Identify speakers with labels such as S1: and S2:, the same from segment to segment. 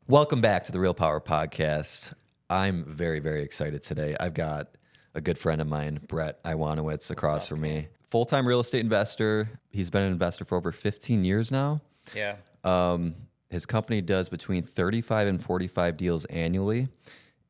S1: Welcome back to the Real Power Podcast. I'm very, very excited today. I've got a good friend of mine, Brett Iwanowicz, across from me. Full-time real estate investor. He's been an investor for over 15 years now.
S2: Yeah.
S1: His company does between 35 and 45 deals annually,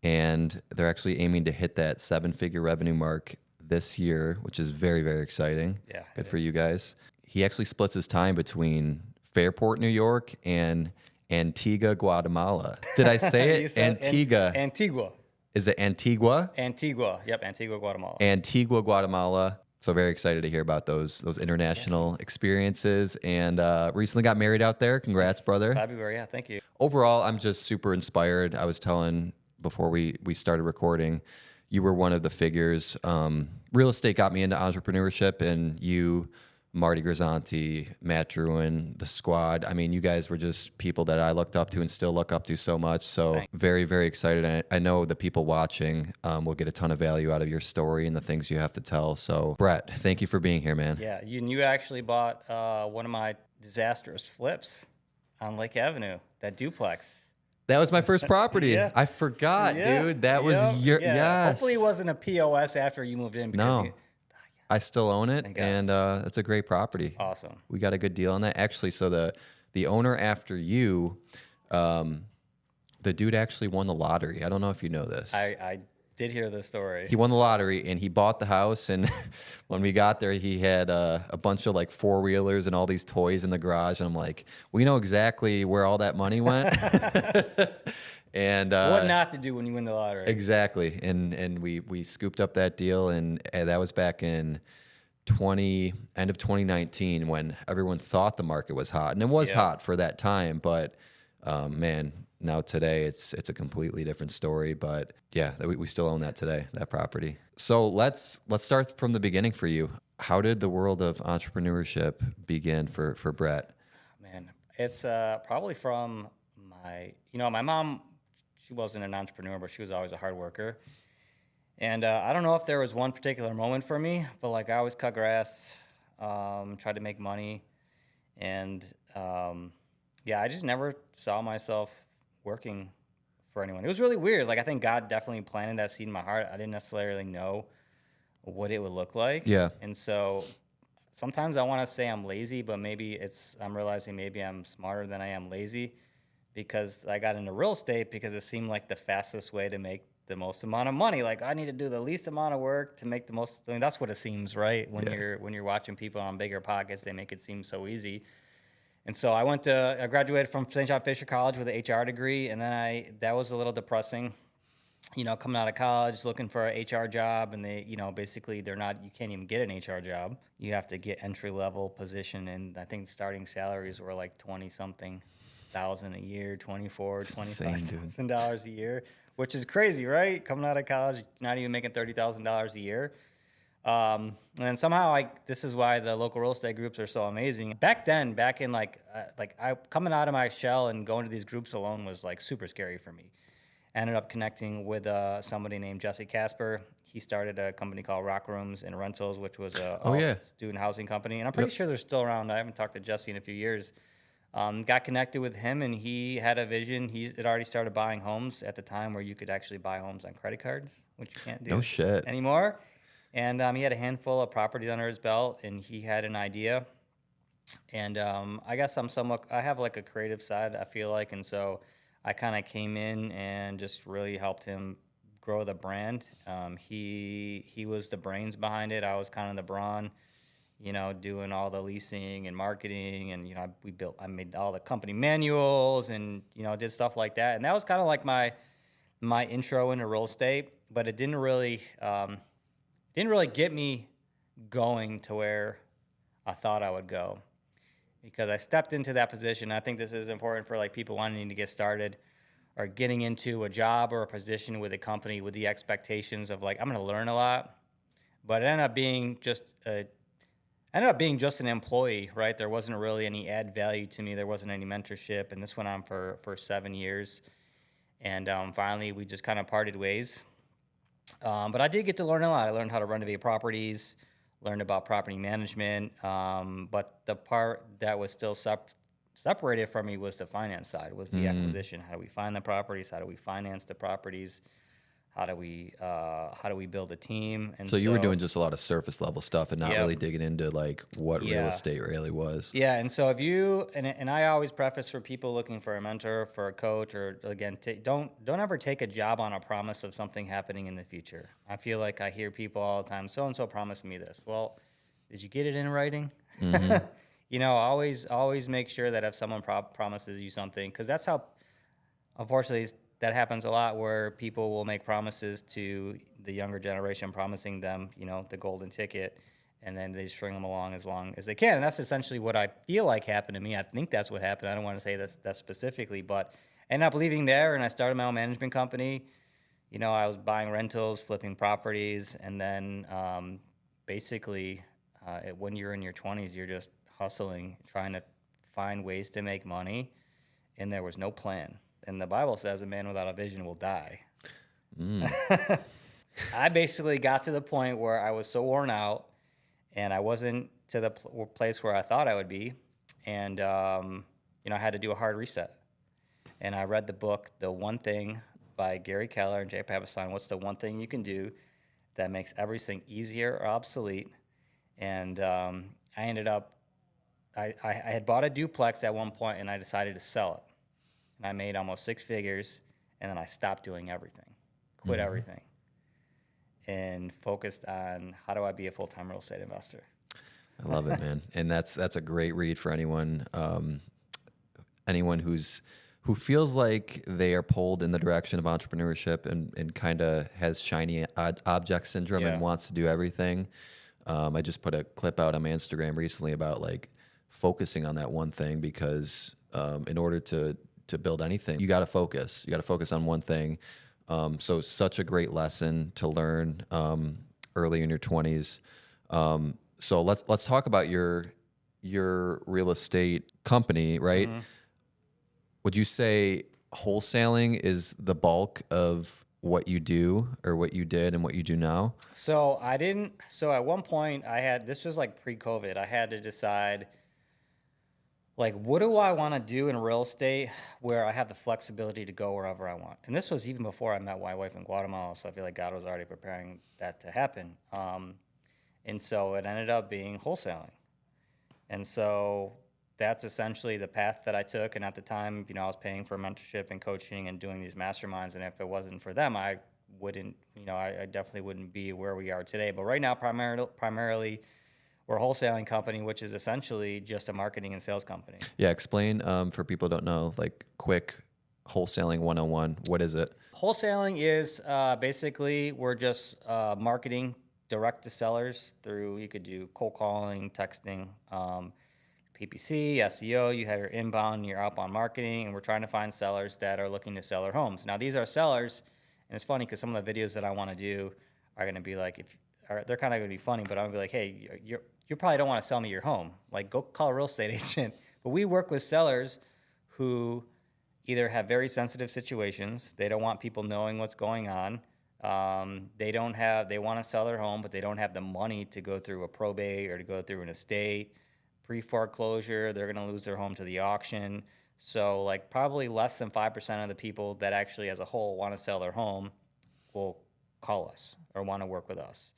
S1: and they're actually aiming to hit that seven-figure revenue mark this year, which is very, very exciting.
S2: Yeah.
S1: Good for you guys. He actually splits his time between Fairport, New York, and Antigua, Guatemala. Did I say it? Antigua.
S2: Antigua.
S1: Is it Antigua?
S2: Antigua. Yep. Antigua, Guatemala.
S1: Antigua, Guatemala. So very excited to hear about those international experiences. And recently got married out there. Congrats, brother.
S2: February. Yeah. Thank you.
S1: Overall, I'm just super inspired. I was telling before we started recording, you were one of the figures. Real estate got me into entrepreneurship, and you, Marty Grisanti, Matt Druin, the squad. I mean, you guys were just people that I looked up to and still look up to so much. So
S2: Thanks.
S1: very, very excited. And I know the people watching will get a ton of value out of your story and the things you have to tell. So Brett, thank you for being here, man.
S2: Yeah. You actually bought one of my disastrous flips on Lake Avenue, that duplex.
S1: That was my first property.
S2: Yeah.
S1: I forgot,
S2: Yeah.
S1: dude. That was your,
S2: yeah.
S1: yes.
S2: Hopefully it wasn't a POS after you moved in. Because
S1: No. I still own it,
S2: Thank God.
S1: and it's a great property.
S2: Awesome.
S1: We got a good deal on that. Actually, so the owner after you, the dude actually won the lottery. I don't know if you know this.
S2: I did hear the story.
S1: He won the lottery, and he bought the house, and when we got there, he had a bunch of like four-wheelers and all these toys in the garage, and I'm like, we know exactly where all that money went. And
S2: what not to do when you win the lottery.
S1: Exactly. And we scooped up that deal, and that was back in end of 2019 when everyone thought the market was hot. And it was hot for that time, but man, now today it's a completely different story. But yeah, we still own that today, that property. So let's start from the beginning for you. How did the world of entrepreneurship begin for Brett?
S2: Man, it's probably from my mom. She wasn't an entrepreneur, but she was always a hard worker. And I don't know if there was one particular moment for me, but like I always cut grass, tried to make money. And I just never saw myself working for anyone. It was really weird. Like I think God definitely planted that seed in my heart. I didn't necessarily know what it would look like.
S1: Yeah.
S2: And so sometimes I want to say I'm lazy, but maybe I'm realizing maybe I'm smarter than I am lazy. Because I got into real estate because it seemed like the fastest way to make the most amount of money. Like I need to do the least amount of work to make the most. I mean, that's what it seems, right? When you're watching people on bigger pockets, they make it seem so easy. And so I graduated from St. John Fisher College with an HR degree, and then that was a little depressing. Coming out of college, looking for an HR job, and they, basically you can't even get an HR job. You have to get entry level position, and I think starting salaries were like 20 something. $1,000 a year, $25,000 a year, which is crazy, right? Coming out of college, not even making $30,000 a year. And then somehow this is why the local real estate groups are so amazing. Back in coming out of my shell and going to these groups alone was like super scary for me. I ended up connecting with somebody named Jesse Casper. He started a company called Rock Rooms and Rentals, which was a student housing company. And I'm pretty sure they're still around. I haven't talked to Jesse in a few years. Got connected with him, and he had a vision. He had already started buying homes at the time where you could actually buy homes on credit cards, which you can't do anymore. And he had a handful of properties under his belt, and he had an idea. And I guess I have like a creative side, I feel like, and so I kind of came in and just really helped him grow the brand. He was the brains behind it. I was kind of the brawn. Doing all the leasing and marketing, and I made all the company manuals, and did stuff like that. And that was kind of like my intro into real estate, but it didn't really get me going to where I thought I would go, because I stepped into that position. I think this is important for like people wanting to get started or getting into a job or a position with a company with the expectations of like I'm going to learn a lot, but it ended up being just an employee, right? There wasn't really any add value to me. There wasn't any mentorship, and this went on for 7 years. And finally, we just kind of parted ways. But I did get to learn a lot. I learned how to renovate properties, learned about property management. But the part that was still separated from me was the finance side, was the acquisition. How do we find the properties? How do we finance the properties? How do we build a team? And
S1: So you were doing just a lot of surface level stuff and not really digging into like what real estate really was.
S2: Yeah, and so if you and I always preface for people looking for a mentor, for a coach, or again, don't ever take a job on a promise of something happening in the future. I feel like I hear people all the time, so and so promised me this. Well, did you get it in writing? You know, always make sure that if someone promises you something, because that's how, unfortunately, that happens a lot, where people will make promises to the younger generation, promising them, you know, the golden ticket, and then they string them along as long as they can. And that's essentially what I feel like happened to me. I think that's what happened. I don't want to say that specifically, but I ended up leaving there, and I started my own management company. You know, I was buying rentals, flipping properties, and then basically, when you're in your 20s, you're just hustling, trying to find ways to make money, and there was no plan. And the Bible says a man without a vision will die. I basically got to the point where I was so worn out, and I wasn't to the place where I thought I would be. And, you know, I had to do a hard reset. And I read the book, The One Thing by Gary Keller and Jay Papasan. What's the one thing you can do that makes everything easier or obsolete? And I ended up, I had bought a duplex at one point, and I decided to sell it. And I made almost 6 figures, and then I stopped doing everything, quit everything, and focused on how do I be a full-time real estate investor.
S1: I love it, man. And that's a great read for anyone who feels like they are pulled in the direction of entrepreneurship and kind of has shiny object syndrome and wants to do everything. I just put a clip out on my Instagram recently about like focusing on that one thing, because in order to build anything, you got to focus. You got to focus on one thing. So such a great lesson to learn early in your 20s. So let's talk about your real estate company, right? Would you say wholesaling is the bulk of what you do, or what you did and what you do now?
S2: So at one point this was like pre-COVID, I had to decide, like, what do I want to do in real estate where I have the flexibility to go wherever I want? And this was even before I met my wife in Guatemala, so I feel like God was already preparing that to happen. And so it ended up being wholesaling. And so that's essentially the path that I took. And at the time, you know, I was paying for mentorship and coaching and doing these masterminds. And if it wasn't for them, I wouldn't, you know, I definitely wouldn't be where we are today. But right now, primarily, we're a wholesaling company, which is essentially just a marketing and sales company.
S1: Yeah, explain for people who don't know, like quick wholesaling 101. What is it?
S2: Wholesaling is basically we're just marketing direct to sellers through, you could do cold calling, texting, PPC, SEO, you have your inbound, your outbound marketing, and we're trying to find sellers that are looking to sell their homes. Now, these are sellers, and it's funny because some of the videos that I want to do are going to be like, they're kind of going to be funny, but I'm going to be like, hey, you probably don't want to sell me your home. Like, go call a real estate agent. But we work with sellers who either have very sensitive situations, they don't want people knowing what's going on, they want to sell their home, but they don't have the money to go through a probate or to go through an estate, pre-foreclosure, they're going to lose their home to the auction. So like probably less than 5% of the people that actually as a whole want to sell their home will call us or want to work with us.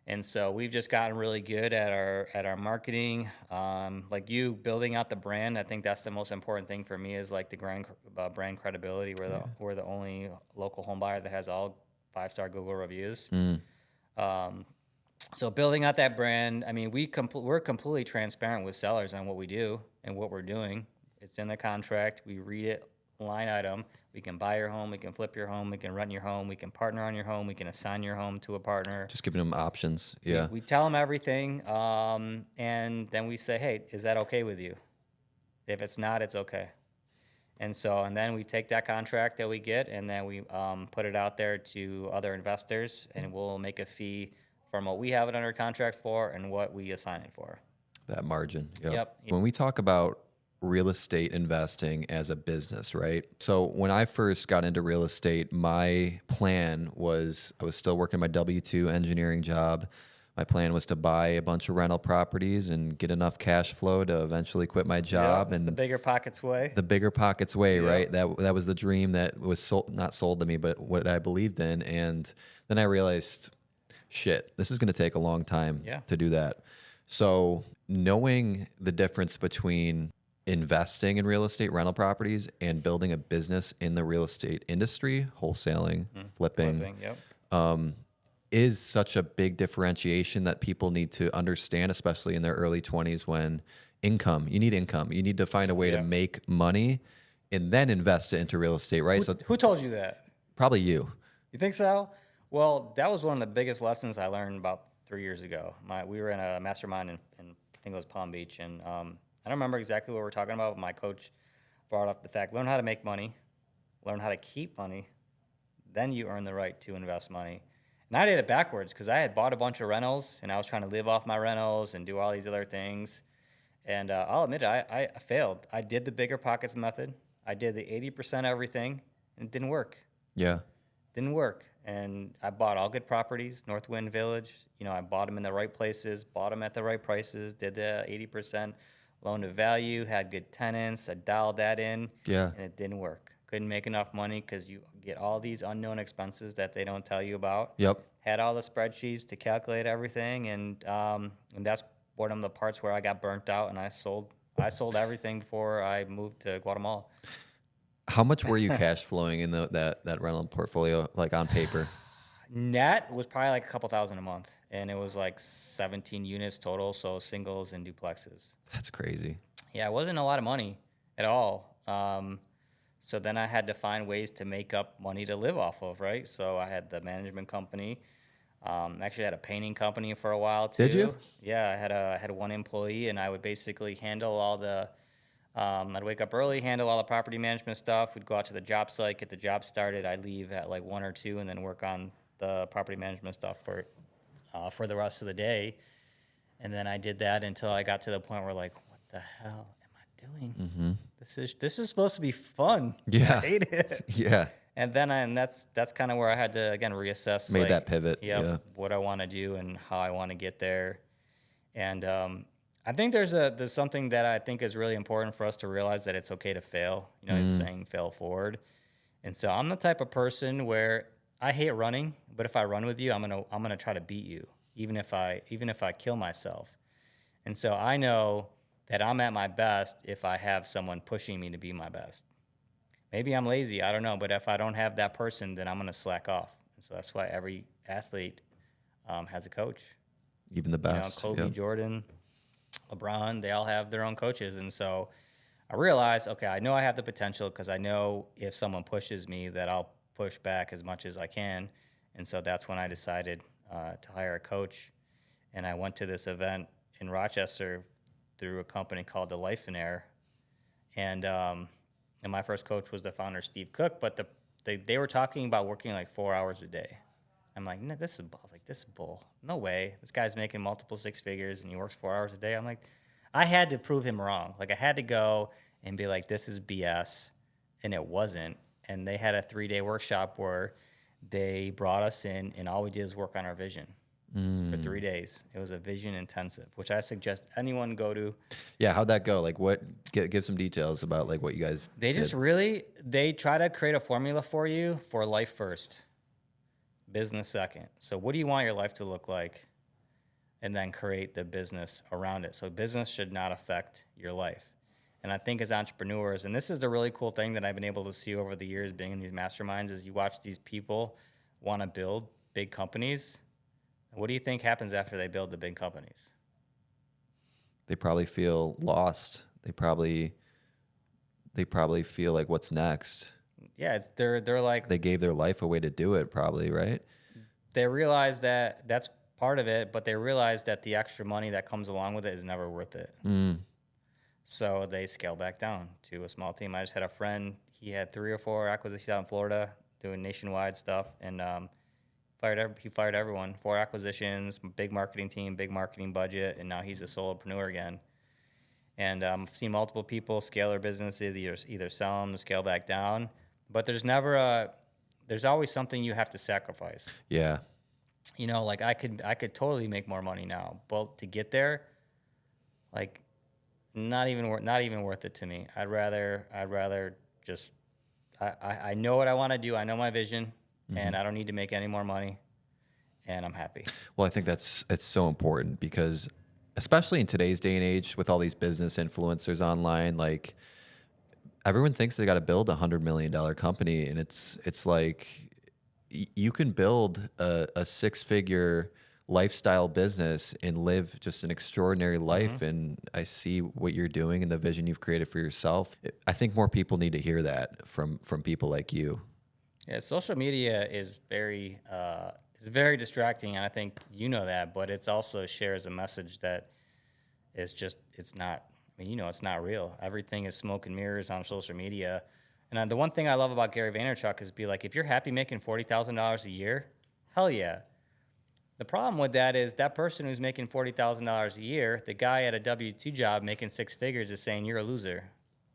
S2: And so we've just gotten really good at our marketing. Like you building out the brand, I think that's the most important thing for me is like the brand credibility. We're the only local home buyer that has all 5-star Google reviews. So building out that brand, I mean, we're completely transparent with sellers on what we do and what we're doing. It's in the contract. We read it line item. We can buy your home. We can flip your home. We can rent your home. We can partner on your home. We can assign your home to a partner.
S1: Just giving them options. Yeah.
S2: We tell them everything. And then we say, hey, is that okay with you? If it's not, it's okay. And then we take that contract that we get and then we put it out there to other investors and we'll make a fee from what we have it under contract for and what we assign it for.
S1: That margin.
S2: Yep.
S1: When we talk about real estate investing as a business, right? So when I first got into real estate, my plan was I was still working my W-2 engineering job. My plan was to buy a bunch of rental properties and get enough cash flow to eventually quit my job.
S2: It's
S1: And
S2: the bigger pockets way.
S1: the bigger pockets way,
S2: Yeah.
S1: right? That was the dream that was not sold to me, but what I believed in. And then I realized, shit, this is going to take a long time to do that. So knowing the difference between investing in real estate rental properties and building a business in the real estate industry, wholesaling, flipping, is such a big differentiation that people need to understand, especially in their early 20s when you need income. You need to find a way to make money and then invest it into real estate, right?
S2: Who told you that?
S1: Probably you.
S2: You think so? Well, that was one of the biggest lessons I learned about 3 years ago. We were in a mastermind in I think it was Palm Beach, and I don't remember exactly what we were talking about, but my coach brought up the fact, learn how to make money, learn how to keep money, then you earn the right to invest money. And I did it backwards because I had bought a bunch of rentals, and I was trying to live off my rentals and do all these other things. And I'll admit it, I failed. I did the bigger pockets method. I did the 80% everything, and it didn't work.
S1: Yeah.
S2: Didn't work. And I bought all good properties, Northwind Village. I bought them in the right places, bought them at the right prices, did the 80% loan to value, had good tenants. I dialed that in, and it didn't work. Couldn't make enough money because you get all these unknown expenses that they don't tell you about.
S1: Yep.
S2: Had all the spreadsheets to calculate everything, and that's one of the parts where I got burnt out, and I sold everything before I moved to Guatemala.
S1: How much were you cash flowing in that rental portfolio, like on paper?
S2: Net was probably like a couple thousand a month, and it was like 17 units total, so singles and duplexes.
S1: That's crazy.
S2: Yeah, it wasn't a lot of money at all. So then I had to find ways to make up money to live off of, right? So I had the management company. Actually, had a painting company for a while too.
S1: Did you?
S2: Yeah, I had one employee, and I would basically handle all the. I'd wake up early, handle all the property management stuff. We'd go out to the job site, get the job started. I'd leave at like 1 or 2, and then work on the property management stuff for the rest of the day. And then I did that until I got to the point where like, what the hell am I doing?
S1: Mm-hmm.
S2: This is supposed to be fun.
S1: Yeah.
S2: I hate it.
S1: Yeah.
S2: And then that's kind of where I had to again reassess.
S1: Made that pivot.
S2: What I want to do and how I want to get there. And I think there's something that I think is really important for us to realize, that it's okay to fail. It's saying fail forward. And so I'm the type of person where I hate running, but if I run with you, I'm gonna try to beat you, even if I kill myself. And so I know that I'm at my best if I have someone pushing me to be my best. Maybe I'm lazy, I don't know, but if I don't have that person, then I'm gonna slack off. And so that's why every athlete has a coach.
S1: Even the best.
S2: Kobe, Jordan, LeBron, they all have their own coaches. And so I realized, okay, I know I have the potential because I know if someone pushes me that I'll push back as much as I can. And so that's when I decided to hire a coach. And I went to this event in Rochester through a company called the Life in Air. And my first coach was the founder, Steve Cook, but they were talking about working like 4 hours a day. I'm like, no, this is bull. No way. This guy's making multiple 6 figures and he works 4 hours a day. I'm like, I had to prove him wrong. Like I had to go and be like, this is BS. And it wasn't. And they had a 3-day workshop where they brought us in and all we did was work on our vision for 3 days. It was a vision intensive, which I suggest anyone go to.
S1: Yeah. How'd that go? Like give some details about like what you guys did.
S2: They try to create a formula for you for life first. Business second. So what do you want your life to look like? And then create the business around it. So business should not affect your life. And I think as entrepreneurs, and this is the really cool thing that I've been able to see over the years being in these masterminds, is you watch these people want to build big companies. What do you think happens after they build the big companies?
S1: They probably feel lost. They probably feel like, what's next?
S2: Yeah, they're like,
S1: they gave their life away to do it, probably, right?
S2: They realize that that's part of it, but they realize that the extra money that comes along with it is never worth it. So they scale back down to a small team. I just had a friend, he had 3 or 4 acquisitions out in Florida doing nationwide stuff, and he fired everyone. 4 acquisitions, big marketing team, big marketing budget, and now he's a solopreneur again. And I've seen multiple people scale their businesses, either sell them to scale back down. But there's always something you have to sacrifice.
S1: Yeah.
S2: like I could totally make more money now, but to get there, like not even worth it to me. I'd rather just I know what I want to do. I know my vision,
S1: Hmm.
S2: and I don't need to make any more money, and I'm happy.
S1: Well, I think it's so important because especially in today's day and age with all these business influencers online, like everyone thinks they got to build $100 million company, and it's like you can build a six-figure lifestyle business and live just an extraordinary
S2: Hmm.
S1: life. And I see what you're doing and the vision you've created for yourself. I think more people need to hear that from people like you.
S2: Yeah, social media is very distracting, and I think you know that. But it's also shares a message that is just it's not. I mean, it's not real. Everything is smoke and mirrors on social media. And the one thing I love about Gary Vaynerchuk is be like, if you're happy making $40,000 a year, hell yeah. The problem with that is that person who's making $40,000 a year, the guy at a W-2 job making six figures is saying you're a loser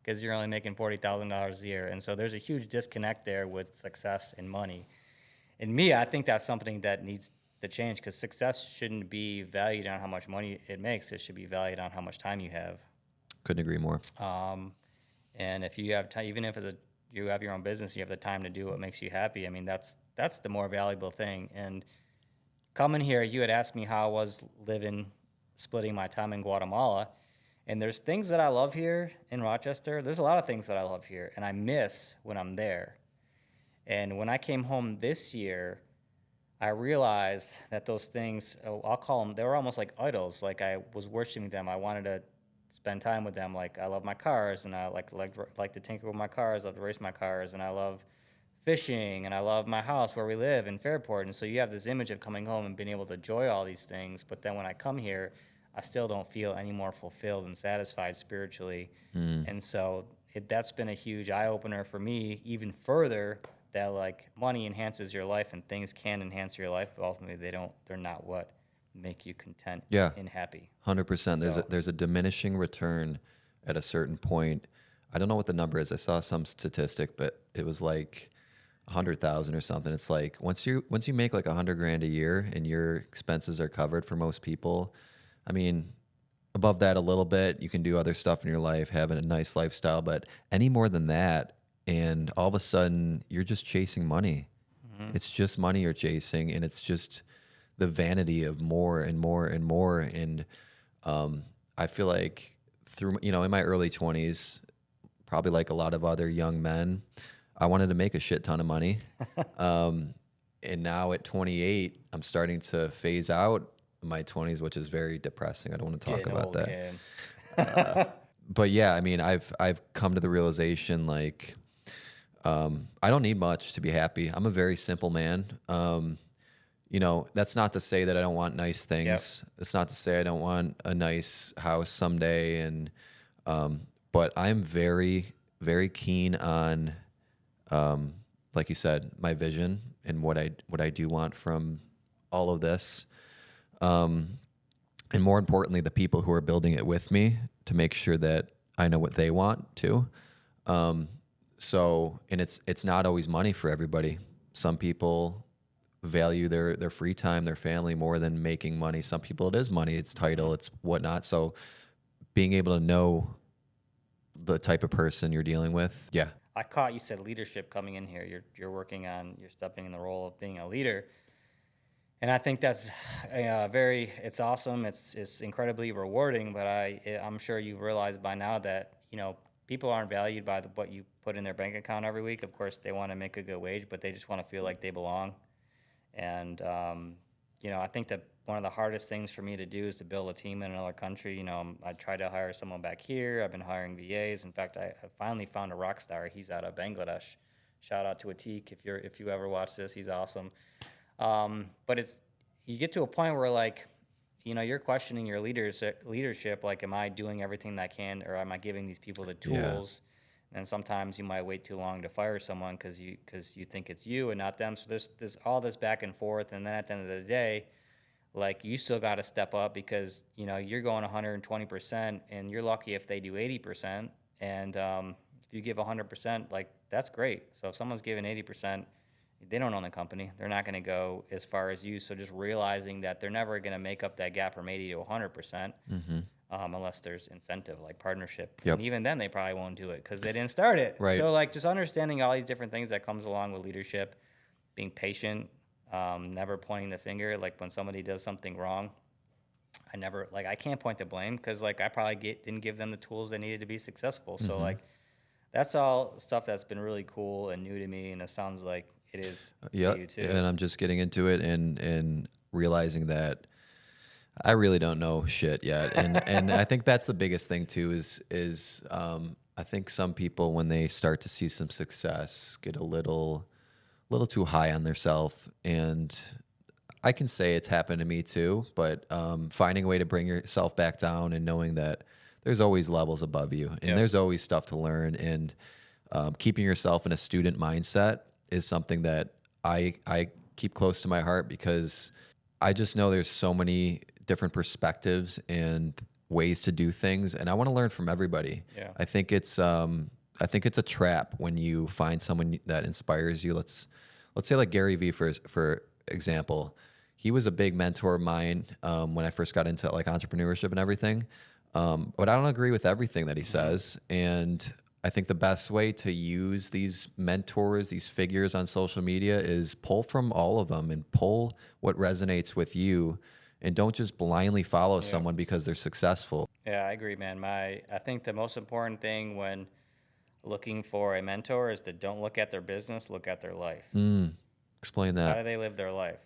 S2: because you're only making $40,000 a year. And so there's a huge disconnect there with success and money. And me, I think that's something that needs to change because success shouldn't be valued on how much money it makes. It should be valued on how much time you have.
S1: Couldn't agree more.
S2: Um, and if you have time, even if you have your own business, you have the time to do what makes you happy. I mean, that's the more valuable thing. And coming here, you had asked me how I was splitting my time in Guatemala. And there's things that I love here in Rochester. There's a lot of things that I love here, and I miss when I'm there. And when I came home this year, I realized that those things, I'll call them, they were almost like idols. Like I was worshiping them. I wanted to spend time with them. Like I love my cars, and I like to tinker with my cars. I love to race my cars, and I love fishing, and I love my house where we live in Fairport. And so you have this image of coming home and being able to enjoy all these things. But then when I come here, I still don't feel any more fulfilled and satisfied spiritually.
S1: Mm.
S2: And so that's been a huge eye opener for me, even further, that like money enhances your life and things can enhance your life, but ultimately they're not what make you content
S1: Yeah,
S2: and happy.
S1: 100%.
S2: So
S1: There's a diminishing return at a certain point. I don't know what the number is. I saw some statistic, but it was like 100,000 or something. It's like once you make like 100 grand a year and your expenses are covered for most people. I mean, above that a little bit, you can do other stuff in your life, having a nice lifestyle, but any more than that, and all of a sudden you're just chasing money.
S2: mhm.
S1: It's just money you're chasing, and it's just the vanity of more and more and more. And I feel like in my early 20s, probably like a lot of other young men, I wanted to make a shit ton of money. Um, and now at 28, I'm starting to phase out my 20s, which is very depressing. I don't want to talk
S2: Getting
S1: about
S2: old,
S1: that.
S2: kid.
S1: But yeah, I mean, I've come to the realization like I don't need much to be happy. I'm a very simple man. That's not to say that I don't want nice
S2: Yep.
S1: things. It's not to say I don't want a nice house someday. But I'm very, very keen on, like you said, my vision and what I do want from all of this. And more importantly, the people who are building it with me to make sure that I know what they want too. And it's not always money for everybody. Some people value their free time, their family more than making money. Some people it is money, it's title, it's whatnot. So being able to know the type of person you're dealing with, yeah,
S2: I caught you said leadership coming in here. You're stepping in the role of being a leader. And I think that's it's awesome. It's incredibly rewarding, but I'm sure you've realized by now that, people aren't valued by what you put in their bank account every week. Of course, they want to make a good wage, but they just want to feel like they belong. And, I think that one of the hardest things for me to do is to build a team in another country. I tried to hire someone back here. I've been hiring VAs. In fact, I finally found a rock star. He's out of Bangladesh. Shout out to Atik if you ever watch this. He's awesome. But you get to a point where like, you're questioning your leadership. Like, am I doing everything that I can, or am I giving these people the
S1: yeah,
S2: tools? And sometimes you might wait too long to fire someone because you think it's you and not them. So there's all this back and forth, and then at the end of the day, like you still got to step up because you're going 120%, and you're lucky if they do 80%. And if you give 100%, like that's great. So if someone's giving 80%, they don't own the company. They're not going to go as far as you. So just realizing that they're never going to make up that gap from 80 to 100%, unless there's incentive like partnership.
S1: Yep.
S2: And even then, they probably won't do it because they didn't start it.
S1: Right.
S2: So like just understanding all these different things that comes along with leadership, being patient, never pointing the finger. Like when somebody does something wrong, I can't point the blame because like I probably didn't give them the tools they needed to be successful. So like that's all stuff that's been really cool and new to me, and it sounds like it is to you too.
S1: And I'm just getting into it and realizing that I really don't know shit yet, and I think that's the biggest thing too. Is I think some people when they start to see some success get a little too high on themselves, and I can say it's happened to me too. But finding a way to bring yourself back down and knowing that there's always levels above you, and there's always stuff to learn, and keeping yourself in a student mindset is something that I keep close to my heart because I just know there's so many different perspectives and ways to do things, and I want to learn from everybody.
S2: Yeah.
S1: I think it's a trap when you find someone that inspires you. Let's say like Gary Vee for example. He was a big mentor of mine when I first got into like entrepreneurship and everything. But I don't agree with everything that he says. And I think the best way to use these mentors, these figures on social media is pull from all of them and pull what resonates with you. And don't just blindly follow someone because they're successful.
S2: Yeah, I agree, man. I think the most important thing when looking for a mentor is to don't look at their business, look at their life.
S1: Explain
S2: How
S1: that.
S2: do they live their life?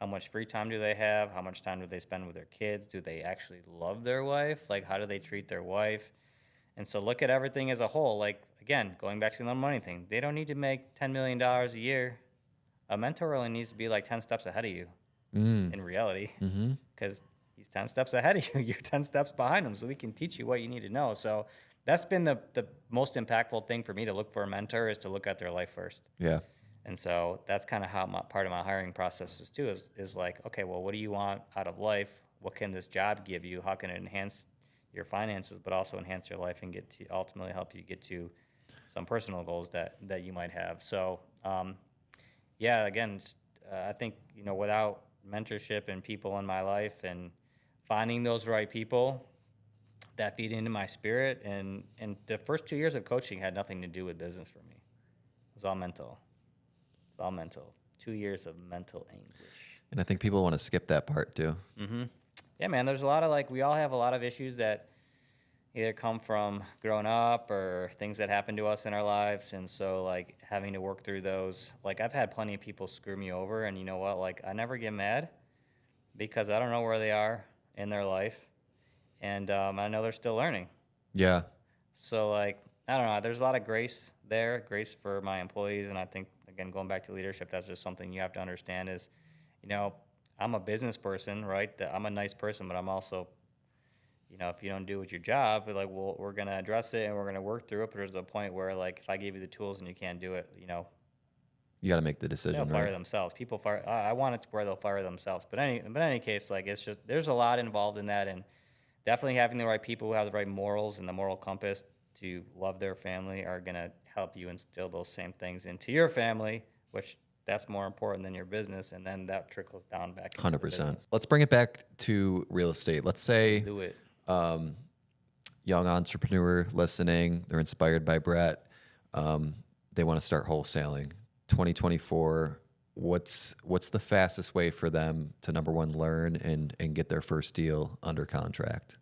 S2: How much free time do they have? How much time do they spend with their kids? Do they actually love their wife? Like, how do they treat their wife? And so look at everything as a whole. Like, again, going back to the money thing, they don't need to make $10 million a year. A mentor only needs to be like 10 steps ahead of you in reality, because he's 10 steps ahead of you. You're 10 steps behind him, so he can teach you what you need to know. So that's been the most impactful thing for me to look for a mentor is to look at their life first.
S1: Yeah.
S2: And so that's kind of how part of my hiring process is too, is like, okay, well, what do you want out of life? What can this job give you? How can it enhance your finances, but also enhance your life and get to ultimately help you get to some personal goals that you might have. So, again, I think, without mentorship and people in my life and finding those right people that feed into my spirit, and the first 2 years of coaching had nothing to do with business for me. It was all mental. It's all mental. 2 years of mental anguish.
S1: And I think people want to skip that part too.
S2: Yeah, man, there's a lot of we all have a lot of issues that either come from growing up or things that happen to us in our lives. And so having to work through those, I've had plenty of people screw me over, and you know what, I never get mad because I don't know where they are in their life. And I know they're still learning. Yeah. So I don't know, there's a lot of grace there, grace for my employees. And I think, again, going back to leadership, that's just something you have to understand is, I'm a business person, right? I'm a nice person, but I'm also, if you don't do with your job, we're going to address it and we're going to work through it. But there's a point where, if I gave you the tools and you can't do it,
S1: you got to make the decision.
S2: They'll fire themselves. People fire. I want it to where they'll fire themselves. But in any case, it's just there's a lot involved in that, and definitely having the right people who have the right morals and the moral compass to love their family are going to help you instill those same things into your family, which that's more important than your business, and then that trickles down back into 100%. The business.
S1: Let's bring it back to real estate. Let's say
S2: do it.
S1: Young entrepreneur listening, they're inspired by Brett. They want to start wholesaling. 2024, what's the fastest way for them to, number one, learn and get their first deal under contract?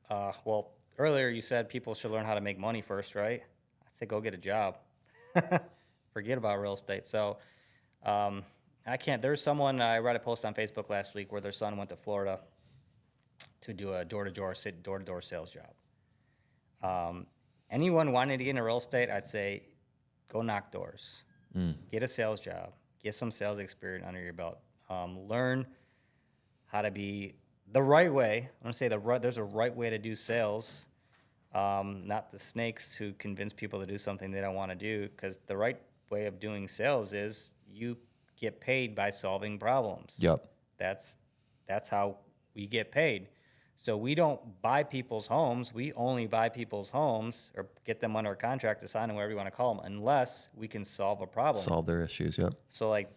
S2: Well, earlier you said people should learn how to make money first, right? I'd say go get a job. Forget about real estate. So I can't. There's someone, I read a post on Facebook last week where their son went to Florida to do a door-to-door sales job. Anyone wanting to get into real estate, I'd say go knock doors. Get a sales job. Get some sales experience under your belt. Learn how to be the right way. I'm going to say there's a right way to do sales, not the snakes who convince people to do something they don't want to do, because the right way of doing sales is you get paid by solving problems.
S1: Yep.
S2: That's how we get paid. So we don't buy people's homes. We only buy people's homes or get them under contract to sign, whatever you want to call them, unless we can solve a problem.
S1: Solve their issues. Yep.
S2: So like,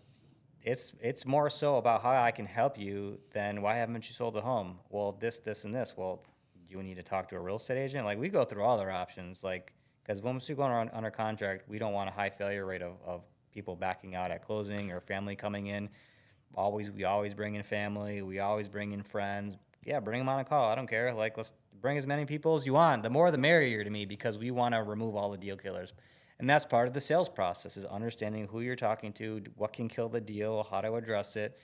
S2: it's more so about how I can help you than why haven't you sold a home? Well, this, and this. Well, do you need to talk to a real estate agent? Like, we go through all their options. Like, because once we go under contract, we don't want a high failure rate of people backing out at closing or family coming in. We always bring in family. We always bring in friends. Yeah, bring them on a call. I don't care. Like, let's bring as many people as you want. The more the merrier to me, because we want to remove all the deal killers. And that's part of the sales process, is understanding who you're talking to, what can kill the deal, how to address it.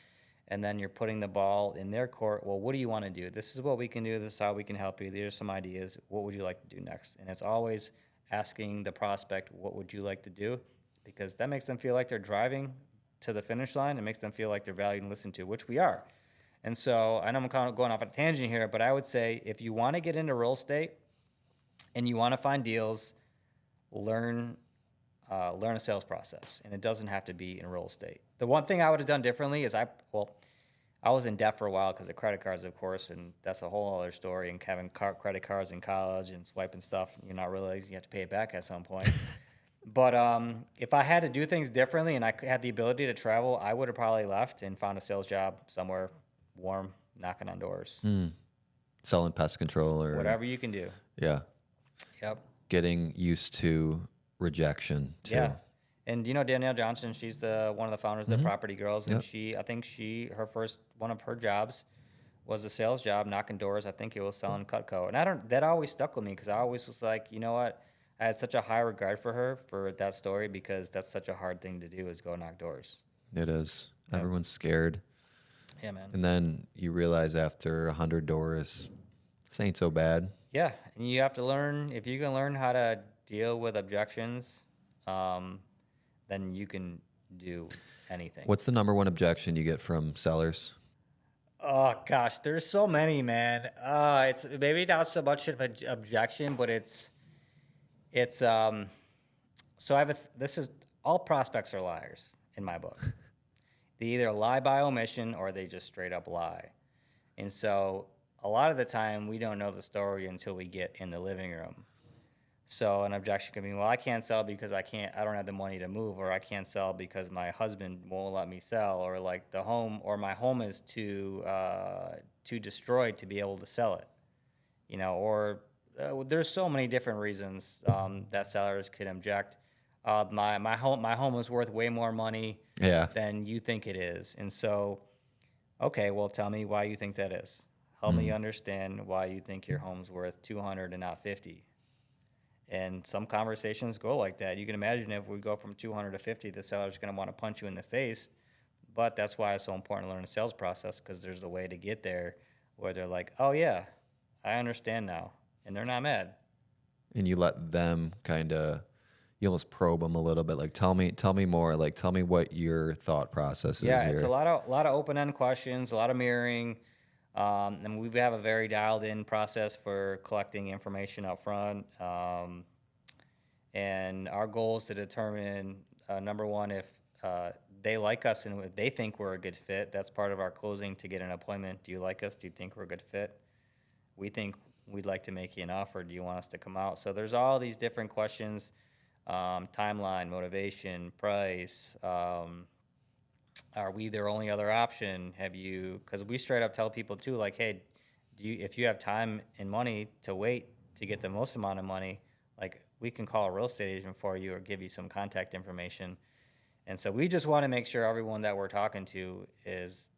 S2: And then you're putting the ball in their court. Well, what do you want to do? This is what we can do. This is how we can help you. These are some ideas. What would you like to do next? And it's always asking the prospect, what would you like to do? Because that makes them feel like they're driving to the finish line. It makes them feel like they're valued and listened to, which we are. And so I know I'm kind of going off on a tangent here, but I would say if you want to get into real estate and you want to find deals, learn a sales process. And it doesn't have to be in real estate. The one thing I would have done differently is I was in debt for a while because of credit cards, of course, and that's a whole other story. And having credit cards in college and swiping stuff, you're not realizing you have to pay it back at some point. But if I had to do things differently and I had the ability to travel, I would have probably left and found a sales job somewhere warm, knocking on doors.
S1: Selling pest control or
S2: whatever you can do.
S1: Yeah.
S2: Yep.
S1: Getting used to rejection too.
S2: Yeah. And you know Danielle Johnson, she's one of the founders of Property Girls, and I think her first one of her jobs was a sales job, knocking doors. I think it was selling Cutco, and that always stuck with me because I always was like, you know what, I had such a high regard for her for that story because that's such a hard thing to do, is go knock doors.
S1: It is. Yep. Everyone's scared.
S2: Yeah, man.
S1: And then you realize after 100 doors, this ain't so bad.
S2: Yeah, and you have to learn, if you can learn how to deal with objections, then you can do anything.
S1: What's the number one objection you get from sellers?
S2: Oh gosh, there's so many, man. It's maybe not so much of an objection, but it's so this is, all prospects are liars in my book. They either lie by omission or they just straight up lie. And so a lot of the time we don't know the story until we get in the living room. So an objection could be, well, I can't sell because I don't have the money to move, or I can't sell because my husband won't let me sell, or like my home is too destroyed to be able to sell it, you know, or there's so many different reasons that sellers could object. My home is worth way more money than you think it is. And so, okay, well, tell me why you think that is. Help me understand why you think your home's worth 200 and not 50. And some conversations go like that. You can imagine if we go from 200 to 50, the seller's going to want to punch you in the face. But that's why it's so important to learn the sales process, because there's a way to get there where they're like, oh, yeah, I understand now. And they're not mad.
S1: And you let them you almost probe them a little bit. Like, tell me more. Like, tell me what your thought process is here.
S2: Yeah, it's a lot of open-end questions, a lot of mirroring. And we have a very dialed-in process for collecting information up front. And our goal is to determine, number one, if they like us and if they think we're a good fit. That's part of our closing to get an appointment. Do you like us? Do you think we're a good fit? We think we'd like to make you an offer. Do you want us to come out? So there's all these different questions, timeline, motivation, price, are we their only other option? Because we straight up tell people too, like, hey, if you have time and money to wait to get the most amount of money, like, we can call a real estate agent for you or give you some contact information. And so we just want to make sure everyone that we're talking to is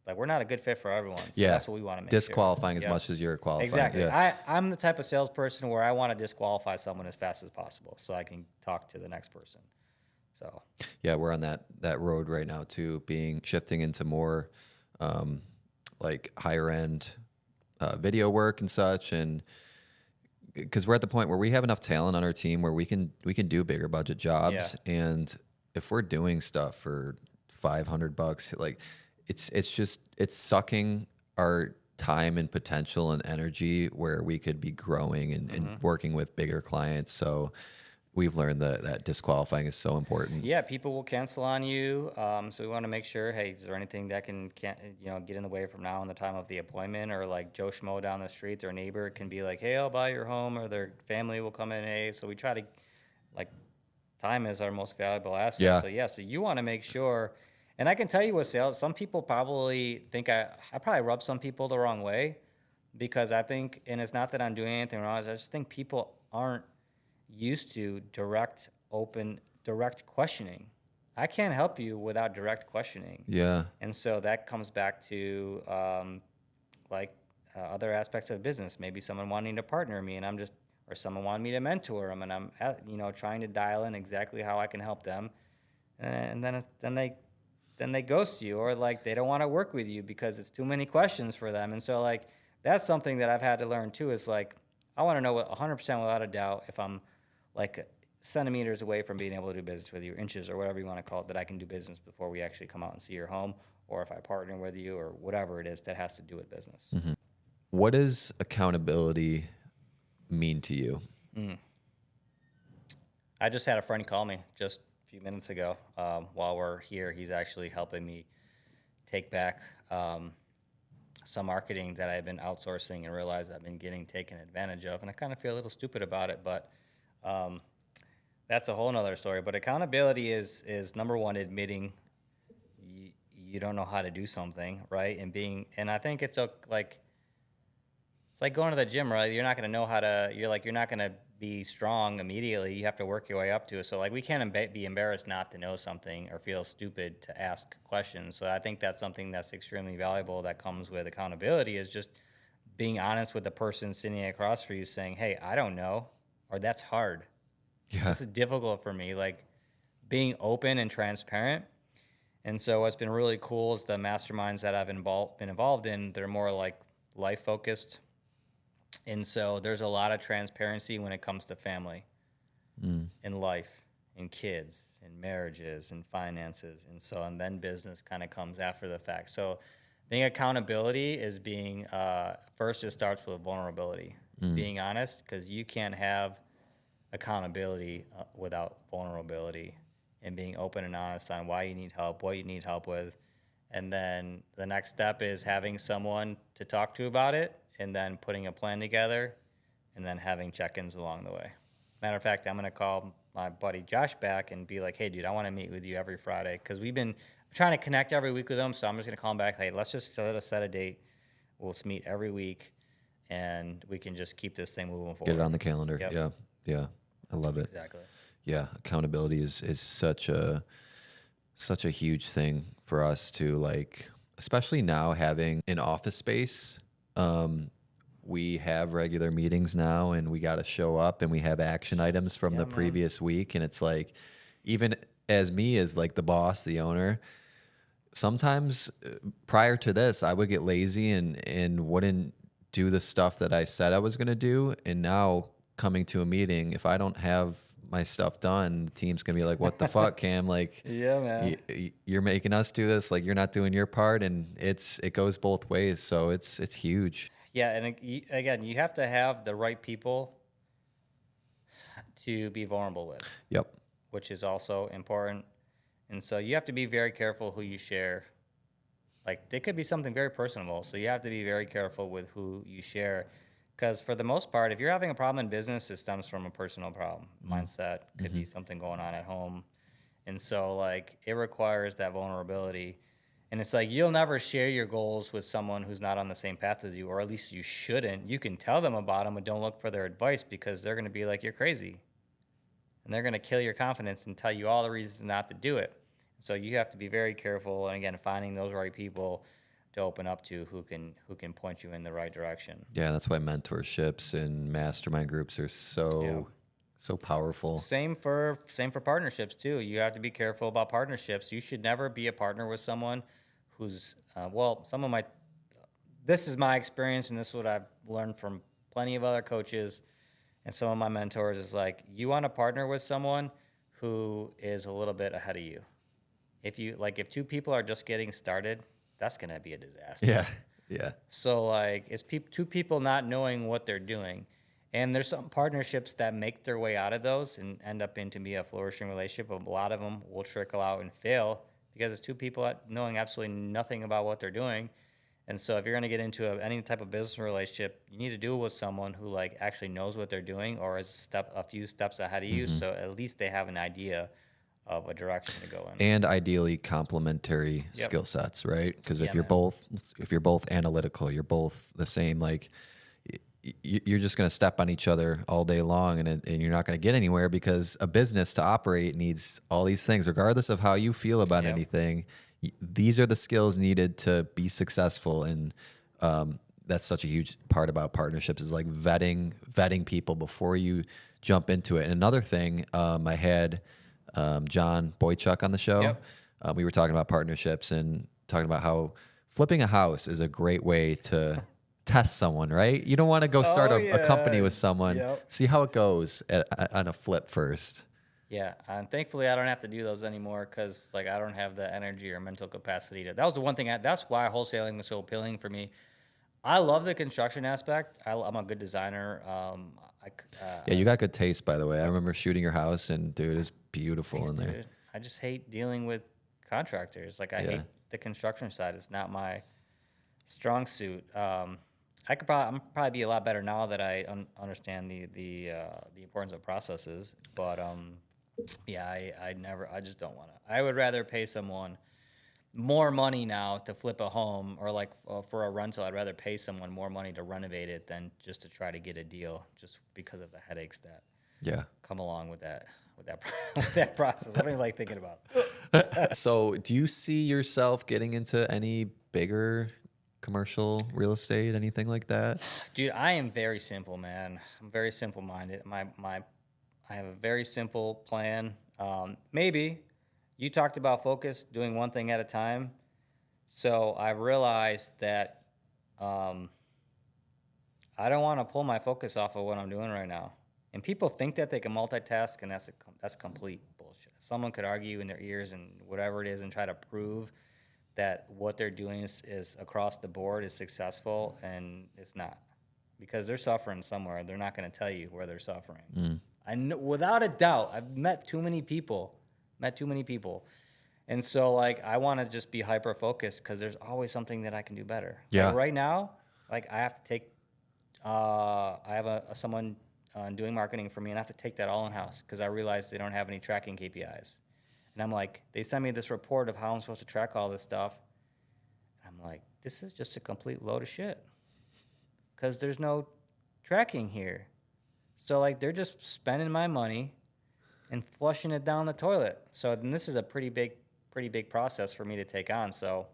S2: like, we're not a good fit for everyone. So that's what we want to make
S1: disqualifying
S2: sure.
S1: as much as you're qualifying.
S2: Exactly. Yeah. I'm the type of salesperson where I want to disqualify someone as fast as possible so I can talk to the next person. So
S1: yeah, we're on that road right now too, shifting into more like higher end video work and such, and because we're at the point where we have enough talent on our team where we can do bigger budget jobs, and if we're doing stuff for $500, like it's sucking our time and potential and energy where we could be growing and working with bigger clients. So we've learned that disqualifying is so important.
S2: Yeah, people will cancel on you. So we want to make sure, hey, is there anything that can't get in the way from now and the time of the appointment? Or like Joe Schmo down the street, their neighbor can be like, hey, I'll buy your home, or their family will come in. Hey, so we try to, like, time is our most valuable asset.
S1: Yeah.
S2: So yeah, so you want to make sure. And I can tell you with sales, some people probably think I probably rub some people the wrong way, because I think, and it's not that I'm doing anything wrong, I just think people aren't used to direct questioning. I can't help you without direct questioning.
S1: Yeah.
S2: And so that comes back to other aspects of business. Maybe someone wanting to partner me, and or someone wanting me to mentor them, and I'm trying to dial in exactly how I can help them, and then they ghost you, or like they don't want to work with you because it's too many questions for them. And so like that's something that I've had to learn too, is like I want to know 100% without a doubt if I'm like centimeters away from being able to do business with you, inches or whatever you want to call it, that I can do business before we actually come out and see your home, or if I partner with you, or whatever it is that has to do with business.
S1: Mm-hmm. What does accountability mean to you?
S2: I just had a friend call me just a few minutes ago while we're here. He's actually helping me take back some marketing that I've been outsourcing and realized I've been getting taken advantage of. And I kind of feel a little stupid about it, but that's a whole nother story. But accountability is number one, admitting you don't know how to do something, right? And I think it's like going to the gym, right? You're not going to know how to, you're not going to be strong immediately. You have to work your way up to it. So like we can't be embarrassed not to know something or feel stupid to ask questions. So I think that's something that's extremely valuable that comes with accountability, is just being honest with the person sitting across for you, saying, hey, I don't know, or that's hard.
S1: Yeah.
S2: This is difficult for me. Like being open and transparent. And so what's been really cool is the masterminds that I've been involved in, they're more like life focused. And so there's a lot of transparency when it comes to family and life and kids and marriages and finances. And then business kind of comes after the fact. So I think accountability is being, first it starts with vulnerability, being honest, because you can't have accountability without vulnerability, and being open and honest on why you need help, what you need help with. And then the next step is having someone to talk to about it, and then putting a plan together, and then having check-ins along the way. Matter of fact, I'm going to call my buddy Josh back and be like, hey, dude, I want to meet with you every Friday, because we've been trying to connect every week with him. So I'm just going to call him back. Hey, let's just set a date. We'll meet every week, and we can just keep this thing moving forward.
S1: Get it on the calendar.
S2: Yep.
S1: Yeah. Yeah. I love it.
S2: Exactly.
S1: Yeah. Accountability is such a huge thing for us to, like, especially now having an office space. We have regular meetings now, and we got to show up, and we have action items from the previous week. And it's like, even as me as like the boss, the owner, sometimes prior to this, I would get lazy and wouldn't do the stuff that I said I was going to do. And now coming to a meeting, if I don't have my stuff done, the team's going to be like, what the fuck, Cam? Like,
S2: yeah, man,
S1: you're making us do this. Like, you're not doing your part. And it goes both ways. So it's huge.
S2: Yeah. And again, you have to have the right people to be vulnerable with.
S1: Yep.
S2: Which is also important. And so you have to be very careful who you share. Like, they could be something very personal. So you have to be very careful with who you share. Because for the most part, if you're having a problem in business, it stems from a personal problem. Mindset could be something going on at home. And so, like, it requires that vulnerability. And it's like, you'll never share your goals with someone who's not on the same path as you, or at least you shouldn't. You can tell them about them, but don't look for their advice, because they're going to be like, you're crazy. And they're going to kill your confidence and tell you all the reasons not to do it. So you have to be very careful. And again, finding those right people to open up to, who can point you in the right direction.
S1: Yeah, that's why mentorships and mastermind groups are so powerful. Same
S2: for partnerships too. You have to be careful about partnerships. You should never be a partner with someone who's this is my experience, and this is what I've learned from plenty of other coaches and some of my mentors, is like, you want to partner with someone who is a little bit ahead of you. If two people are just getting started, that's going to be a disaster.
S1: Yeah. Yeah.
S2: So like, it's two people not knowing what they're doing. And there's some partnerships that make their way out of those and end up into be a flourishing relationship. But a lot of them will trickle out and fail because it's two people knowing absolutely nothing about what they're doing. And so if you're going to get into any type of business relationship, you need to do it with someone who like actually knows what they're doing or is a few steps ahead of you. So at least they have an idea of a direction to go in.
S1: And ideally complementary skill sets, right? Because if you're both analytical, you're both the same, like you're just going to step on each other all day long, and you're not going to get anywhere, because a business to operate needs all these things, regardless of how you feel about anything. These are the skills needed to be successful. And that's such a huge part about partnerships, is like vetting people before you jump into it. And another thing, I had John Boychuk on the show. We were talking about partnerships and talking about how flipping a house is a great way to test someone, right? You don't want to go start a company with someone, see how it goes on a flip first.
S2: Yeah, and thankfully I don't have to do those anymore, because like I don't have the energy or mental capacity to. That was the one thing. That's why wholesaling was so appealing for me. I love the construction aspect. I'm a good designer.
S1: Yeah, you got good taste, by the way. I remember shooting your house, and dude, it's beautiful in there.
S2: Dude. I just hate dealing with contractors. I hate the construction side. It's not my strong suit. I'm probably be a lot better now that I understand the importance of processes. But I just don't want to. I would rather pay someone more money now to flip a home, or like for a rental. I'd rather pay someone more money to renovate it than just to try to get a deal, just because of the headaches that come along with that with that process. I don't even like thinking about it.
S1: So do you see yourself getting into any bigger commercial real estate, anything like that?
S2: Dude, I am very simple, man. I'm very simple minded. I have a very simple plan. Maybe you talked about focus, doing one thing at a time. So I realized that I don't want to pull my focus off of what I'm doing right now. And people think that they can multitask, and that's complete bullshit. Someone could argue in their ears and whatever it is and try to prove that what they're doing is across the board is successful, and it's not, because they're suffering somewhere. They're not going to tell you where they're suffering. I know, without a doubt. I've met too many people, and so like I want to just be hyper focused, because there's always something that I can do better.
S1: Yeah.
S2: Like right now, like I have to take, I have someone doing marketing for me, and I have to take that all in house, because I realized they don't have any tracking KPIs. And I'm like, they sent me this report of how I'm supposed to track all this stuff. And I'm like, this is just a complete load of shit, because there's no tracking here. So like they're just spending my money and flushing it down the toilet. So then this is a pretty big process for me to take on. So,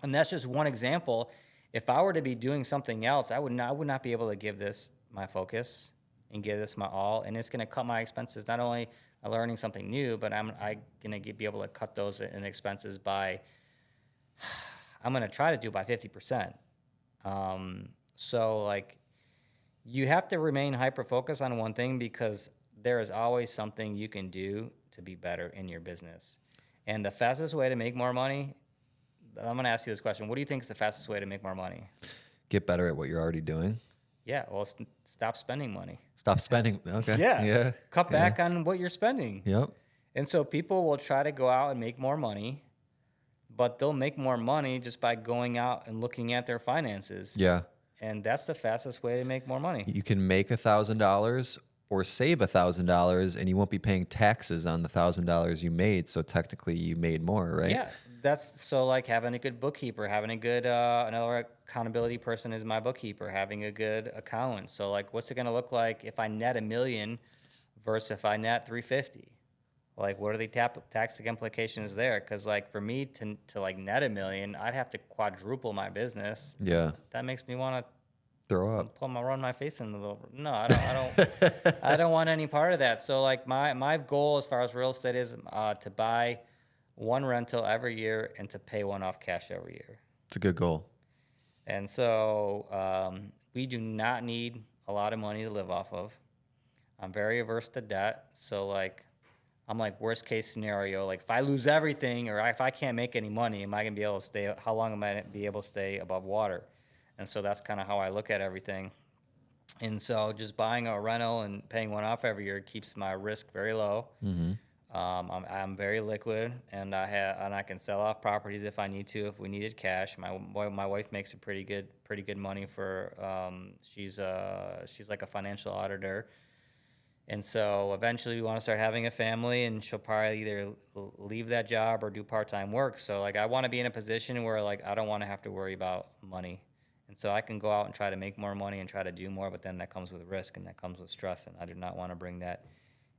S2: and that's just one example. If I were to be doing something else, I would not be able to give this my focus and give this my all. And it's going to cut my expenses. Not only learning something new, but I'm going to be able to cut those in expenses by, I'm going to try to do by 50%. So like you have to remain hyper-focused on one thing, because there is always something you can do to be better in your business. And the fastest way to make more money, I'm going to ask you this question. What do you think is the fastest way to make more money?
S1: Get better at what you're already doing.
S2: Yeah, well, stop spending money.
S1: Stop spending. Okay.
S2: Yeah. Cut back on what you're spending.
S1: Yep.
S2: And so people will try to go out and make more money, but they'll make more money just by going out and looking at their finances.
S1: Yeah.
S2: And that's the fastest way to make more money.
S1: You can make $1,000 or save $1,000, and you won't be paying taxes on the $1,000 you made. So technically you made more, right?
S2: Yeah. That's so like having a good bookkeeper, having a good, another accountability person is my bookkeeper, having a good accountant. So like, what's it going to look like if I net $1 million versus if I net 350? Like, what are the tax implications there? Because like for me to like net $1 million, I'd have to quadruple my business.
S1: Yeah.
S2: That makes me want to
S1: throw up,
S2: run my face in the little. No, I don't. I don't want any part of that. So like my goal as far as real estate is to buy one rental every year and to pay one off cash every year.
S1: It's a good goal.
S2: And so we do not need a lot of money to live off of. I'm very averse to debt. So like, I'm like worst case scenario, like if I lose everything or if I can't make any money, am I going to be able to stay, how long am I going to be able to stay above water? And so that's kind of how I look at everything. And so just buying a rental and paying one off every year keeps my risk very low. I'm very liquid, and I can sell off properties if I need to, if we needed cash. My wife makes a pretty good money for, she's like a financial auditor. And so eventually we want to start having a family, and she'll probably either leave that job or do part-time work. So like I want to be in a position where like I don't want to have to worry about money. And so I can go out and try to make more money and try to do more, but then that comes with risk and that comes with stress, and I do not want to bring that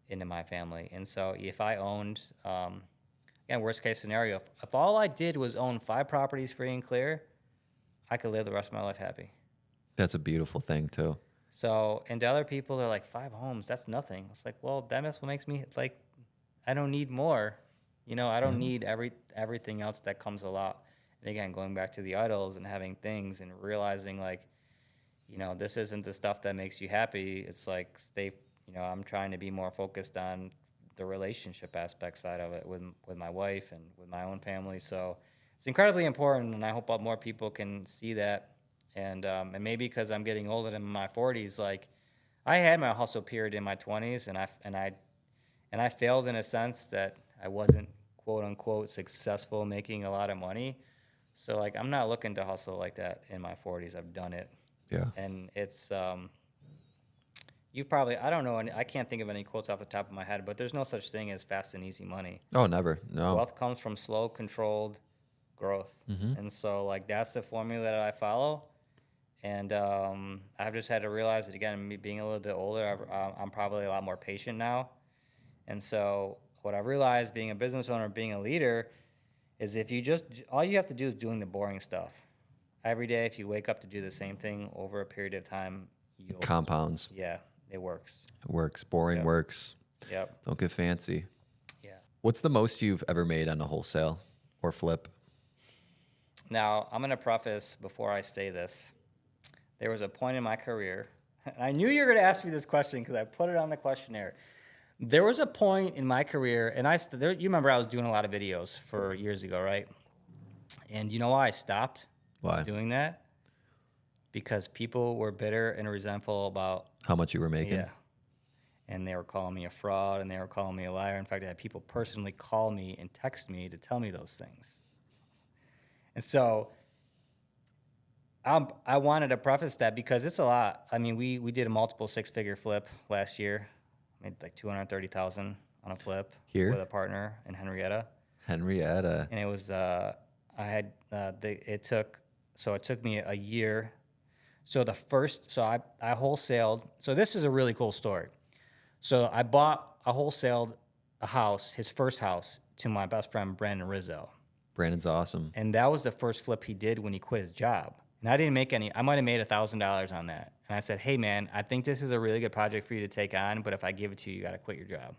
S2: into my family. And so if I owned, again, worst case scenario, if all I did was own 5 properties free and clear, I could live the rest of my life happy.
S1: That's a beautiful thing too.
S2: So, and to other people, they're like, 5 homes, that's nothing. It's like, well, that's what makes me, like, I don't need more. You know, I don't need everything else that comes a lot. And again, going back to the idols and having things and realizing, like, you know, this isn't the stuff that makes you happy. It's like, I'm trying to be more focused on the relationship aspect side of it with my wife and with my own family. So it's incredibly important, and I hope more people can see that. And maybe because I'm getting older in my 40s, like I had my hustle period in my 20s, and I failed in a sense that I wasn't quote unquote successful making a lot of money. So like I'm not looking to hustle like that in my 40s. I've done it.
S1: Yeah.
S2: And it's you probably, I don't know, I can't think of any quotes off the top of my head, but there's no such thing as fast and easy money.
S1: Oh, never. No.
S2: Wealth comes from slow, controlled growth. And so like that's the formula that I follow. And I've just had to realize that, again, me being a little bit older, I'm probably a lot more patient now. And so what I realized being a business owner, being a leader, is all you have to do is doing the boring stuff. Every day, if you wake up to do the same thing over a period of time,
S1: Compounds.
S2: Yeah, it works.
S1: It works. Boring works.
S2: Yep.
S1: Don't get fancy.
S2: Yeah.
S1: What's the most you've ever made on a wholesale or flip?
S2: Now, I'm going to preface before I say this. There was a point in my career, and I knew you were going to ask me this question because I put it on the questionnaire. There was a point in my career, and you remember I was doing a lot of videos for years ago, right? And you know why I stopped doing that? Because people were bitter and resentful about
S1: how much you were making.
S2: Yeah. And they were calling me a fraud, and they were calling me a liar. In fact, I had people personally call me and text me to tell me those things. And so I wanted to preface that because it's a lot. I mean, we did a multiple 6-figure flip last year. Made like $230,000 on a flip
S1: here
S2: with a partner in Henrietta.
S1: And
S2: it was it took me a year. So I wholesaled. So this is a really cool story. So I wholesaled a house, his first house, to my best friend Brandon Rizzo.
S1: Brandon's awesome.
S2: And that was the first flip he did when he quit his job. And I didn't make any. I might have made $1,000 on that. And I said, hey, man, I think this is a really good project for you to take on, but if I give it to you, you got to quit your job.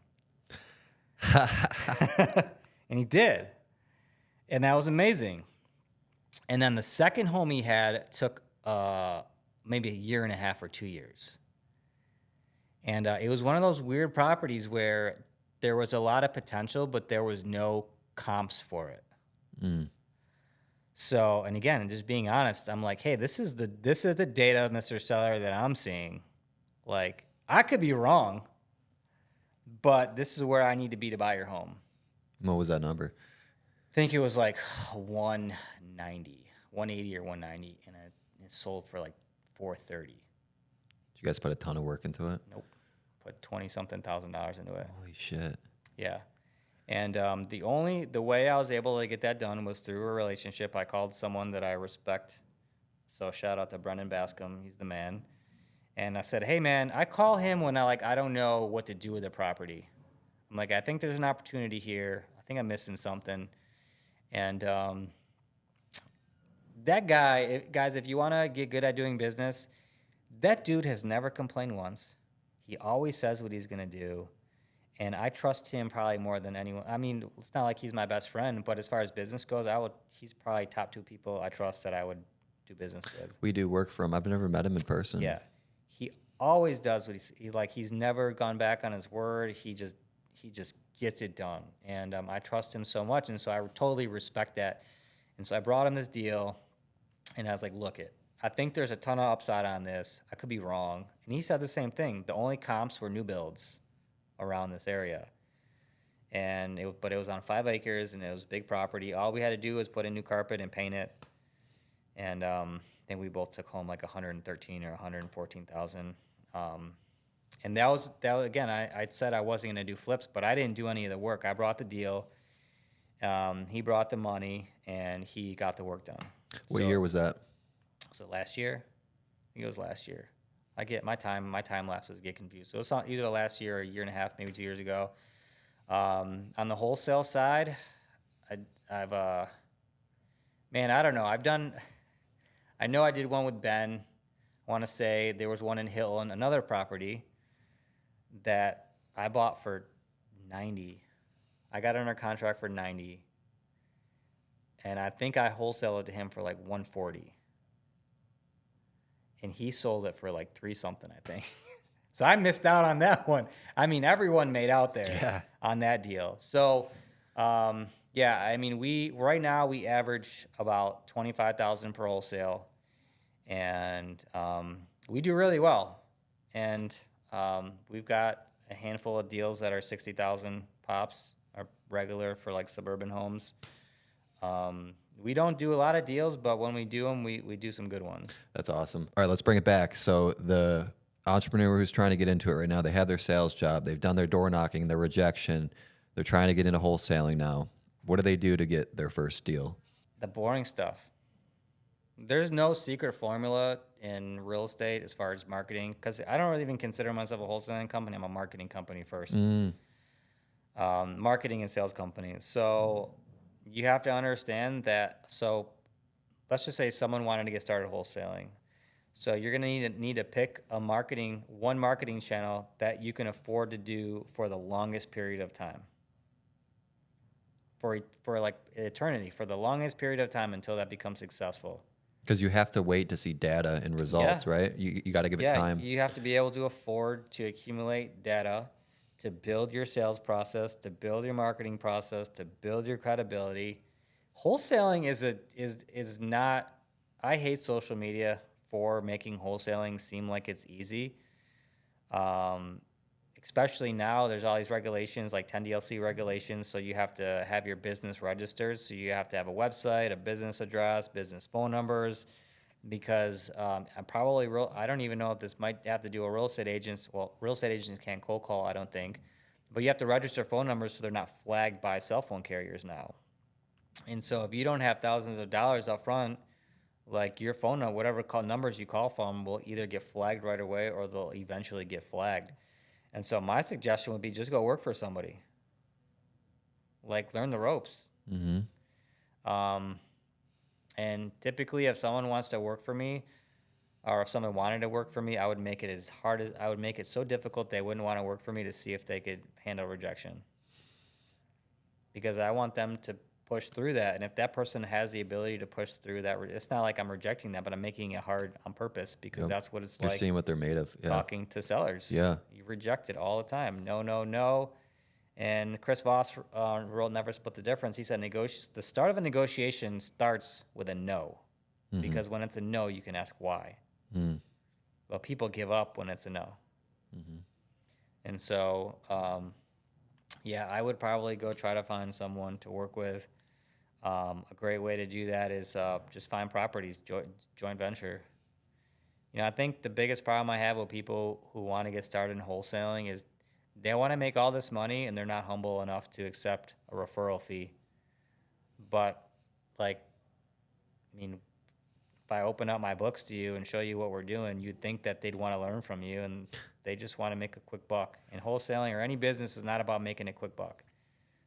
S2: And he did. And that was amazing. And then the second home he had took maybe a year and a half or 2 years. And it was one of those weird properties where there was a lot of potential, but there was no comps for it. So, and again, just being honest, I'm like, hey, this is the data, Mr. Seller, that I'm seeing. Like, I could be wrong, but this is where I need to be to buy your home.
S1: What was that number?
S2: I think it was like 180 or 190, and it sold for like 430.
S1: Did you guys put a ton of work into it?
S2: Nope. Put $20-something thousand into it.
S1: Holy shit.
S2: Yeah. And the way I was able to get that done was through a relationship. I called someone that I respect. So shout out to Brendan Bascom. He's the man. And I said, hey, man, I call him when I don't know what to do with the property. I'm like, I think there's an opportunity here. I think I'm missing something. And that guy, guys, if you want to get good at doing business, that dude has never complained once. He always says what he's going to do. And I trust him probably more than anyone. I mean, it's not like he's my best friend, but as far as business goes, he's probably top 2 people I trust that I would do business with.
S1: We do work for him. I've never met him in person.
S2: Yeah. He always does what he's never gone back on his word. He just gets it done. And I trust him so much, and so I totally respect that. And so I brought him this deal, and I was like, look, I think there's a ton of upside on this. I could be wrong. And he said the same thing. The only comps were new builds around this area. But it was on 5 acres, and it was a big property. All we had to do was put in new carpet and paint it. And I think we both took home like 113 or 114,000. And that was again. I said I wasn't going to do flips, but I didn't do any of the work. I brought the deal. He brought the money, and he got the work done.
S1: What year was that?
S2: Was it last year? I think it was last year. I get my time lapses get confused. So it's not either last year or a year and a half, maybe 2 years ago. On the wholesale side, I've man, I don't know. I know I did one with Ben. I want to say there was one in Hilton, another property that I bought for 90. I got under contract for 90. And I think I wholesaled it to him for like 140. And he sold it for like 3 something, I think. So I missed out on that one. I mean, everyone made out there on that deal. So, yeah, I mean, right now we average about 25,000 per wholesale, and we do really well. And we've got a handful of deals that are 60,000 pops, are regular for like suburban homes. We don't do a lot of deals, but when we do them, we do some good ones.
S1: That's awesome. All right, let's bring it back. So the entrepreneur who's trying to get into it right now, they have their sales job, they've done their door knocking, their rejection, they're trying to get into wholesaling now. What do they do to get their first deal?
S2: The boring stuff. There's no secret formula in real estate as far as marketing, because I don't really even consider myself a wholesaling company. I'm a marketing company first. Marketing and sales company. So you have to understand that. So let's just say someone wanted to get started wholesaling. So you're going to need to pick one marketing channel that you can afford to do for the longest period of time. For like eternity, for the longest period of time until that becomes successful.
S1: Because you have to wait to see data and results, right? You got to give it time.
S2: You have to be able to afford to accumulate data, to build your sales process, to build your marketing process, to build your credibility. Wholesaling is not. I hate social media for making wholesaling seem like it's easy. Especially now, there's all these regulations like 10DLC regulations, so you have to have your business registered. So you have to have a website, a business address, business phone numbers, because I don't even know if this might have to do with real estate agents. Well, real estate agents can't cold call, I don't think. But you have to register phone numbers so they're not flagged by cell phone carriers now. And so if you don't have thousands of dollars up front, like your phone number, whatever numbers you call from will either get flagged right away or they'll eventually get flagged. And so my suggestion would be just go work for somebody. Like learn the ropes. And typically if someone wants to work for me, or if someone wanted to work for me, I would make it I would make it so difficult they wouldn't want to work for me to see if they could handle rejection. Because I want them to push through that. And if that person has the ability to push through that, it's not like I'm rejecting that, but I'm making it hard on purpose because that's what it's
S1: You're
S2: like.
S1: seeing what they're made of.
S2: Talking to sellers.
S1: Yeah.
S2: You reject it all the time. No, no, no. And Chris Voss wrote Never Split the Difference. He said the start of a negotiation starts with a no. Because when it's a no, you can ask why. But people give up when it's a no. And so, yeah, I would probably go try to find someone to work with. A great way to do that is just find properties, joint venture. You know, I think the biggest problem I have with people who want to get started in wholesaling is they want to make all this money and they're not humble enough to accept a referral fee. But, like, I mean, if I open up my books to you and show you what we're doing, you'd think that they'd want to learn from you, and they just want to make a quick buck. And wholesaling or any business is not about making a quick buck.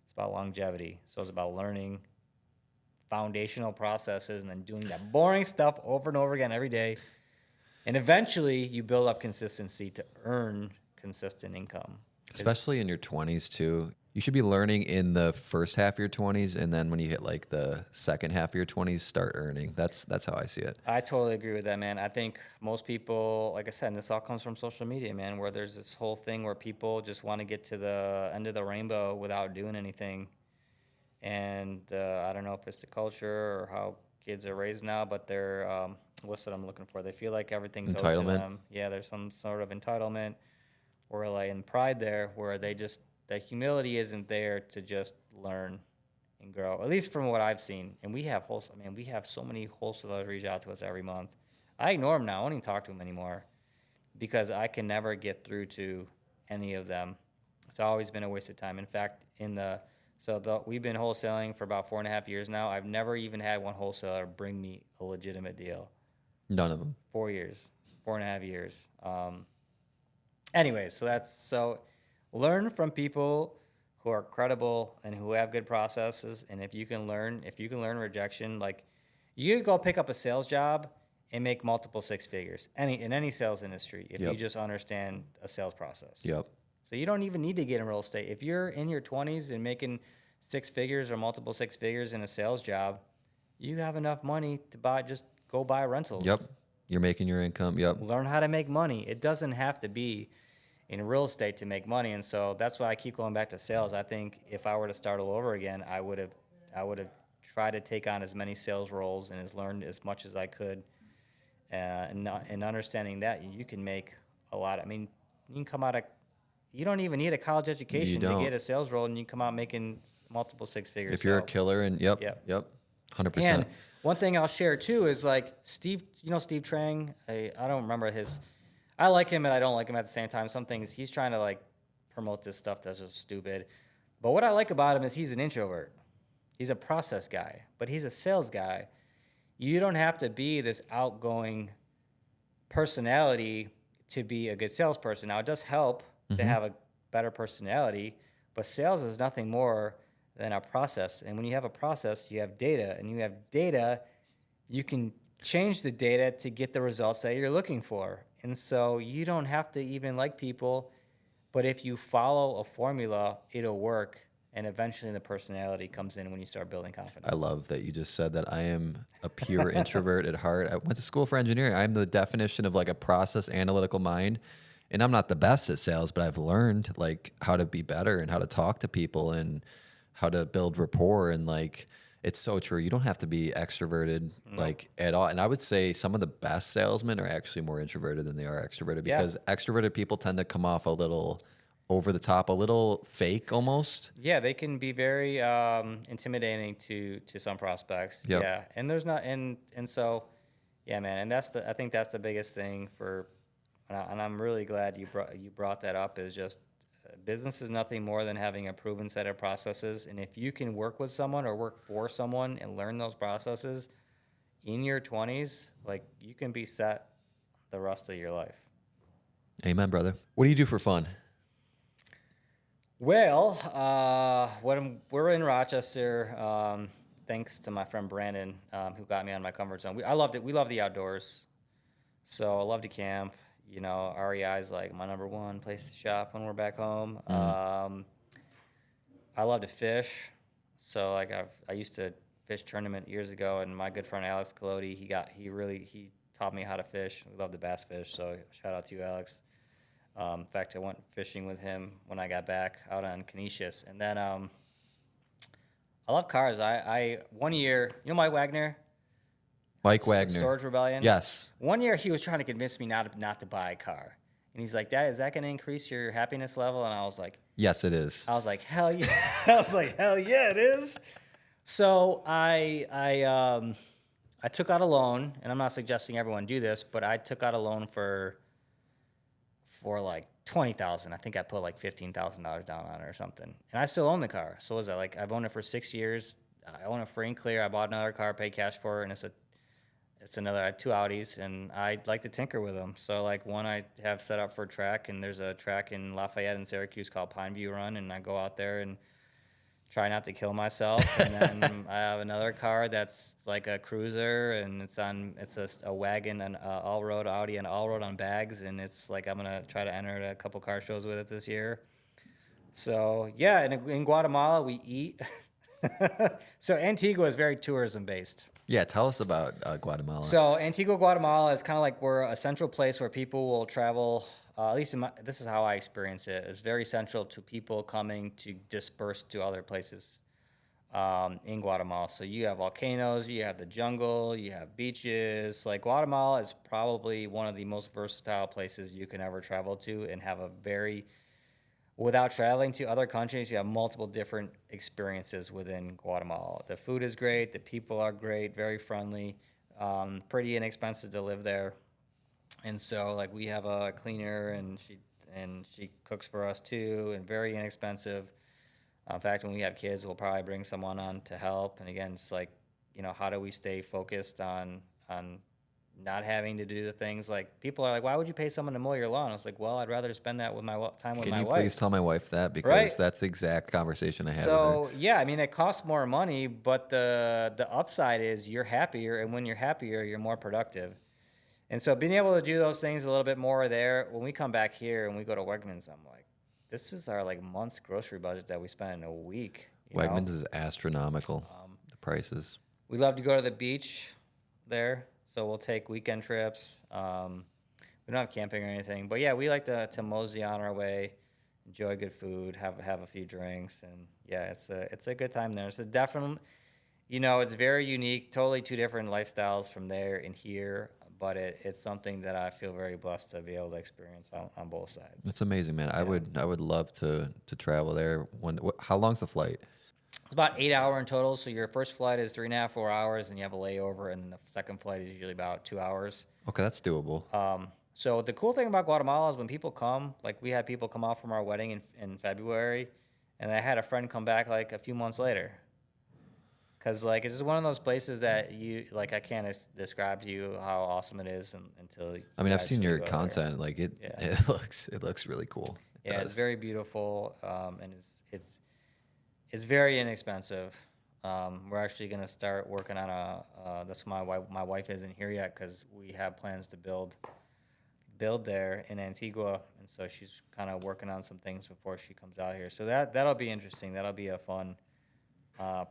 S2: It's about longevity. So it's about learning foundational processes and then doing that boring stuff over and over again every day. And eventually you build up consistency to earn consistent income.
S1: Especially in your 20s too. You should be learning in the first half of your 20s, and then when you hit like the second half of your 20s, start earning. That's how I see it.
S2: I totally agree with that, man. I think most people, like I said, and this all comes from social media, man, where there's this whole thing where people just want to get to the end of the rainbow without doing anything. And I don't know if it's the culture or how kids are raised now, but they're what's what I'm looking for. They feel like everything's owed to them. Yeah, there's some sort of entitlement or like in pride there where they just, the humility isn't there to just learn and grow, at least from what I've seen. And we have we have so many wholesalers reach out to us every month. I ignore them now. I don't even talk to them anymore because I can never get through to any of them. It's always been a waste of time. In fact, we've been wholesaling for about 4.5 years now. I've never even had one wholesaler bring me a legitimate deal.
S1: None of them.
S2: 4 years, 4.5 years. Anyway, so learn from people who are credible and who have good processes. And if you can learn rejection, like you could go pick up a sales job and make multiple six figures in any sales industry if you just understand a sales process.
S1: Yep.
S2: So you don't even need to get in real estate. If you're in your 20s and making six figures or multiple six figures in a sales job, you have enough money to go buy rentals.
S1: Yep. You're making your income. Yep.
S2: Learn how to make money. It doesn't have to be in real estate to make money. And so that's why I keep going back to sales. I think if I were to start all over again, I would have tried to take on as many sales roles and learned as much as I could. And understanding that you can make a lot. I mean, you don't even need a college education to get a sales role, and you come out making multiple six figures.
S1: If you're a killer, and yep, 100%.
S2: And one thing I'll share too is like Steve Trang. I don't remember I like him and I don't like him at the same time. Some things he's trying to like promote this stuff that's just stupid. But what I like about him is he's an introvert. He's a process guy, but he's a sales guy. You don't have to be this outgoing personality to be a good salesperson. Now, it does help to have a better personality, but sales is nothing more than a process. And when you have a process, you have data. And you have data, you can change the data to get the results that you're looking for. And so you don't have to even like people, but if you follow a formula, it'll work. And eventually the personality comes in when you start building confidence.
S1: I love that you just said that. I am a pure introvert at heart. I went to school for engineering. I'm the definition of like a process analytical mind. And I'm not the best at sales, but I've learned like how to be better and how to talk to people and how to build rapport. And like, it's so true. You don't have to be extroverted like at all. And I would say some of the best salesmen are actually more introverted than they are extroverted because extroverted people tend to come off a little over the top, a little fake almost.
S2: Yeah, they can be very intimidating to some prospects.
S1: Yep.
S2: Yeah, and there's not and so, yeah, man, and I think that's the biggest thing for, and I'm really glad you brought that up. Is just business is nothing more than having a proven set of processes, and if you can work with someone or work for someone and learn those processes in your 20s, like you can be set the rest of your life.
S1: Amen, brother. What do you do for fun?
S2: Well, when we're in Rochester, thanks to my friend Brandon, who got me on my comfort zone. We love the outdoors, so I love to camp. You know, REI is like my number one place to shop when we're back home. I love to fish, so like I used to fish tournament years ago, and my good friend Alex Colodi, he taught me how to fish. We love the bass fish, so shout out to you, Alex. In fact, I went fishing with him when I got back out on Canisius. And then I love cars. I 1 year, you know Mike Wagner?
S1: Mike Wagner.
S2: Storage Rebellion?
S1: Yes.
S2: 1 year he was trying to convince me not to buy a car. And he's like, Dad, is that going to increase your happiness level? And I was like,
S1: yes, it is.
S2: I was like, hell yeah. Hell yeah, it is. So I took out a loan, and I'm not suggesting everyone do this, but I took out a loan for like $20,000. I think I put like $15,000 down on it or something. And I still own the car. So was that like I've owned it for 6 years. I own it free and clear. I bought another car, paid cash for it, and I have two Audis, and I like to tinker with them. So like one I have set up for a track, and there's a track in Lafayette and Syracuse called Pineview Run, and I go out there and try not to kill myself. And then I have another car that's like a cruiser, and it's a wagon, an all-road Audi, and all-road on bags, and it's like I'm gonna try to enter a couple car shows with it this year. So yeah, and in Guatemala we eat. So Antigua is very tourism based.
S1: Yeah, tell us about Guatemala.
S2: So Antigua, Guatemala is kind of like we're a central place where people will travel. At least this is how I experience it. It's very central to people coming to disperse to other places. in Guatemala. So you have volcanoes, you have the jungle, you have beaches. Like Guatemala is probably one of the most versatile places you can ever travel to and have a very, without traveling to other countries, you have multiple different experiences within Guatemala. The food is great, the people are great, very friendly, pretty inexpensive to live there. And so like we have a cleaner and she cooks for us too, and very inexpensive. In fact, when we have kids, we'll probably bring someone on to help. And again, it's like, how do we stay focused on not having to do the things like people are like, why would you pay someone to mow your lawn? I was like, well, I'd rather spend that with my time with my wife.
S1: Can you please tell my wife that? Because
S2: right?
S1: That's the exact conversation I had with her.
S2: So yeah, I mean, it costs more money, but the upside is you're happier, and when you're happier, you're more productive. And so being able to do those things a little bit more there, when we come back here and we go to Wegmans, I'm like, this is our like month's grocery budget that we spend in a week.
S1: Wegmans is astronomical, the prices.
S2: We love to go to the beach there, so we'll take weekend trips. We don't have camping or anything, but yeah, we like to mosey on our way, enjoy good food, have a few drinks, and yeah, it's a good time there. It's a definite, it's very unique, totally two different lifestyles from there and here. But it's something that I feel very blessed to be able to experience on both sides.
S1: That's amazing, man. Yeah. I would love to travel there. How long's the flight?
S2: It's about 8 hours in total. So your first flight is 3.5, 4 hours, and you have a layover, and the second flight is usually about 2 hours.
S1: Okay, that's doable.
S2: So the cool thing about Guatemala is when people come, like we had people come out from our wedding in February, and I had a friend come back like a few months later. Because, like, it's just one of those places that I can't describe to you how awesome it is until
S1: I mean, I've seen your content. There. Like, it looks really cool.
S2: It's very beautiful, and it's very inexpensive. We're actually going to start working on that's why my wife isn't here yet, because we have plans to build there in Antigua, and so she's kind of working on some things before she comes out here. So that'll be interesting. That'll be a fun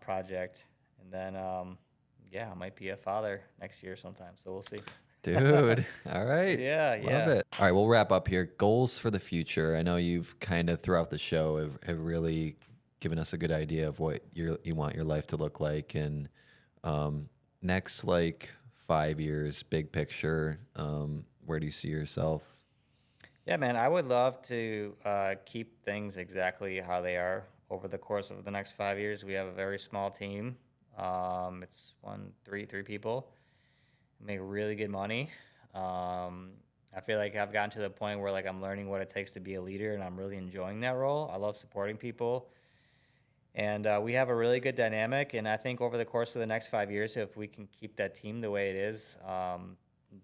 S2: project. And then, I might be a father next year sometime, so we'll see.
S1: Dude, all right.
S2: Yeah.
S1: Love it. All right, we'll wrap up here. Goals for the future. I know you've kind of throughout the show have really given us a good idea of what you want your life to look like. And next, 5 years, big picture, where do you see yourself?
S2: Yeah, man, I would love to keep things exactly how they are over the course of the next 5 years. We have a very small team. It's three people. We make really good money. I feel like I've gotten to the point where I'm learning what it takes to be a leader, and I'm really enjoying that role. I love supporting people, and we have a really good dynamic. And I think over the course of the next 5 years, if we can keep that team the way it is,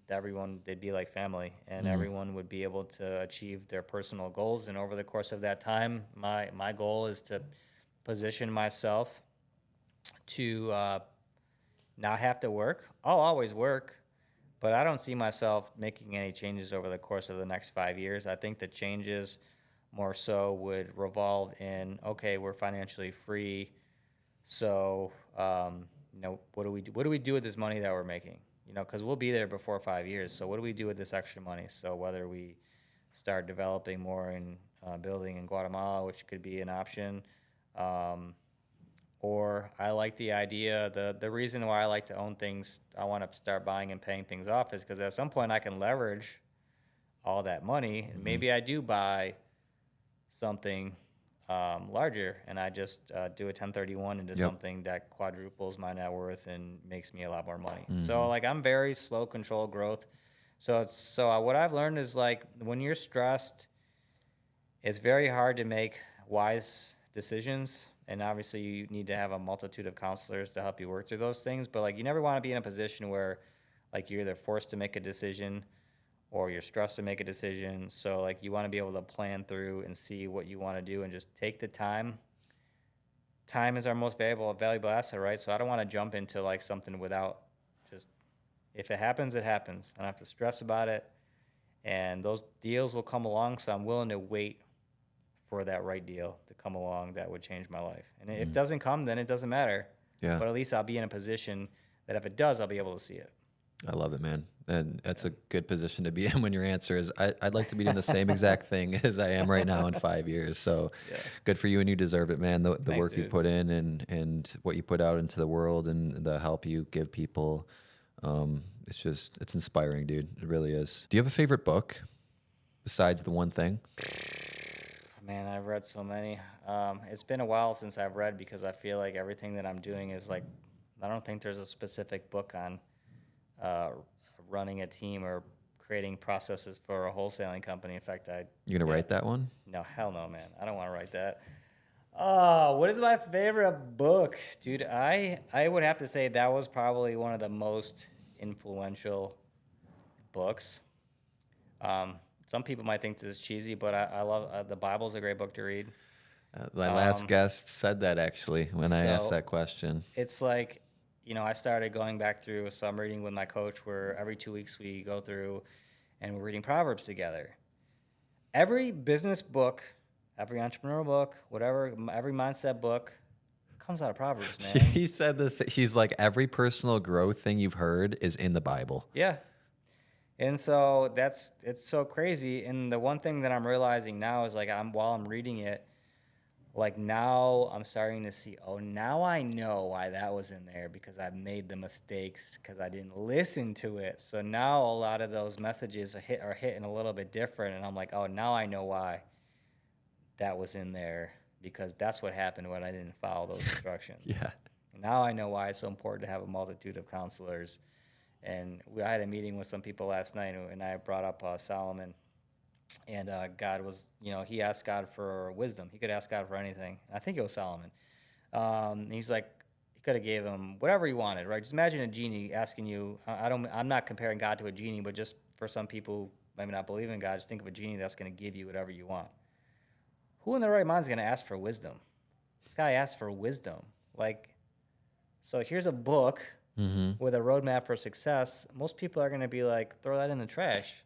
S2: they'd be like family, and everyone would be able to achieve their personal goals. And over the course of that time, my goal is to position myself to not have to work. I'll always work, but I don't see myself making any changes over the course of the next 5 years. I think the changes more so would revolve in, okay, we're financially free, so what do we do with this money that we're making? Because we'll be there before 5 years. So what do we do with this extra money? So whether we start developing more in building in Guatemala, which could be an option, or I like the idea, the reason why I like to own things, I want to start buying and paying things off, is because at some point I can leverage all that money, and maybe I do buy something larger, and I just do a 1031 into something that quadruples my net worth and makes me a lot more money. So I'm very slow control growth. So what I've learned is when you're stressed, it's very hard to make wise decisions. And obviously you need to have a multitude of counselors to help you work through those things. But you never want to be in a position where you're either forced to make a decision or you're stressed to make a decision. So you want to be able to plan through and see what you want to do and just take the time. Time is our most valuable asset, right? So I don't want to jump into something without just, if it happens, it happens. I don't have to stress about it. And those deals will come along, so I'm willing to wait for that right deal to come along that would change my life. And if it doesn't come, then it doesn't matter.
S1: Yeah.
S2: But at least I'll be in a position that if it does, I'll be able to see it.
S1: I love it, man. And that's a good position to be in when your answer is, I'd like to be doing the same exact thing as I am right now in 5 years. So good for you, and you deserve it, man. The
S2: Thanks,
S1: work you
S2: dude.
S1: put in and what you put out into the world and the help you give people. It's inspiring, dude. It really is. Do you have a favorite book besides The One Thing?
S2: Man, I've read so many. It's been a while since I've read because I feel like everything that I'm doing is like, I don't think there's a specific book on running a team or creating processes for a wholesaling company. In fact,
S1: You gonna write that one?
S2: no, hell no, man. I don't want to write that. Oh, what is my favorite book? Dude, I would have to say that was probably one of the most influential books. Some people might think this is cheesy, but I love the Bible's a great book to read.
S1: My last guest said that actually when I asked
S2: so-
S1: that question.
S2: It's like, I started going back through, so I'm reading with my coach where every 2 weeks we go through and we're reading Proverbs together. Every business book, every entrepreneur book, whatever, every mindset book comes out of Proverbs, man.
S1: He said this. He's like, every personal growth thing you've heard is in the Bible.
S2: Yeah. And so it's so crazy. And the one thing that I'm realizing now is like, while I'm reading it, like now I'm starting to see, now I know why that was in there, because I've made the mistakes because I didn't listen to it. So now a lot of those messages are hitting a little bit different. And I'm like, now I know why that was in there, because that's what happened when I didn't follow those instructions.
S1: Yeah.
S2: Now I know why it's so important to have a multitude of counselors. And I had a meeting with some people last night, and I brought up Solomon. And God was, he asked God for wisdom. He could ask God for anything. I think it was Solomon. He's like, he could have gave him whatever he wanted, right? Just imagine a genie asking you. I'm not comparing God to a genie, but just for some people who maybe not believe in God, just think of a genie that's going to give you whatever you want. Who in their right mind is going to ask for wisdom? This guy asked for wisdom. So here's a book with a roadmap for success. Most people are going to be like, throw that in the trash.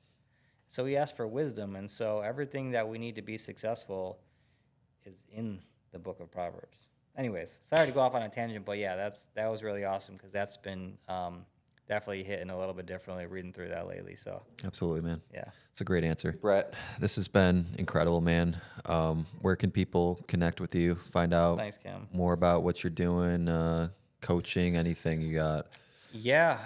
S2: So he asked for wisdom, and so everything that we need to be successful is in the book of Proverbs. Anyways, sorry to go off on a tangent, but yeah, that was really awesome, because that's been definitely hitting a little bit differently reading through that lately. So
S1: Absolutely, man.
S2: yeah.
S1: It's a great answer. Brett, this has been incredible, man. Where can people connect with you, find out
S2: Thanks, Cam.
S1: more about what you're doing, coaching, anything you got?
S2: Yeah,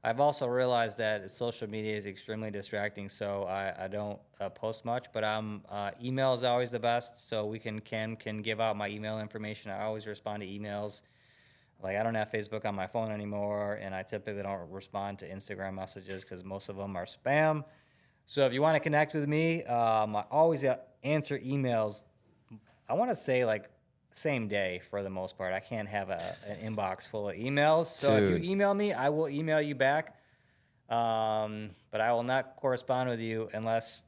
S2: I've also realized that social media is extremely distracting, so I don't post much, but email is always the best. So Cam can give out my email information. I always respond to emails. Like, I don't have Facebook on my phone anymore, and I typically don't respond to Instagram messages because most of them are spam. So if you want to connect with me, I always answer emails. I want to say like same day for the most part. I can't have an inbox full of emails. So if you email me, I will email you back. But I will not correspond with you unless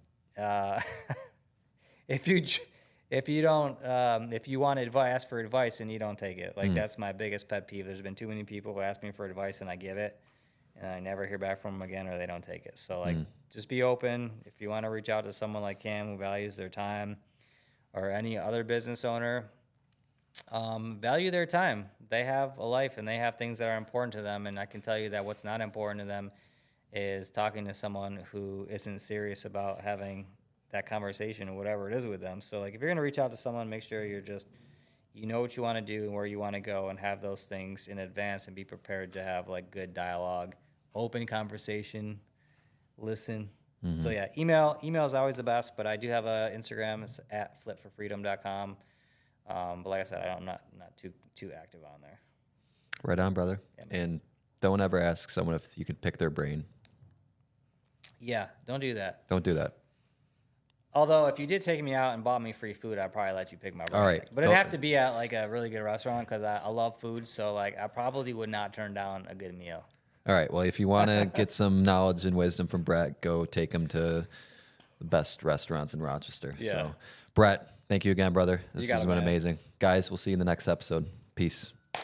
S2: if you want advice, ask for advice and you don't take it. Like that's my biggest pet peeve. There's been too many people who ask me for advice and I give it, and I never hear back from them again, or they don't take it. So just be open. If you want to reach out to someone like Cam who values their time, or any other business owner, value their time. They have a life and they have things that are important to them. And I can tell you that what's not important to them is talking to someone who isn't serious about having that conversation or whatever it is with them. So like, if you're going to reach out to someone, make sure you know what you want to do and where you want to go, and have those things in advance, and be prepared to have like good dialogue, open conversation, listen. So yeah, email is always the best, but I do have a Instagram. It's at flipforfreedom.com. But like I said, I'm not too active on there.
S1: Right on, brother. Yeah, and don't ever ask someone if you could pick their brain.
S2: Yeah, don't do that.
S1: Don't do that.
S2: Although if you did take me out and bought me free food, I'd probably let you pick my brain.
S1: All right.
S2: But it'd have to be at like a really good restaurant, because I love food. So like, I probably would not turn down a good meal.
S1: All right. Well, if you want to get some knowledge and wisdom from Brett, go take him to the best restaurants in Rochester.
S2: Yeah.
S1: So, Brett, thank you again, brother. This has been
S2: man.
S1: amazing. Guys, we'll see you in the next episode. Peace.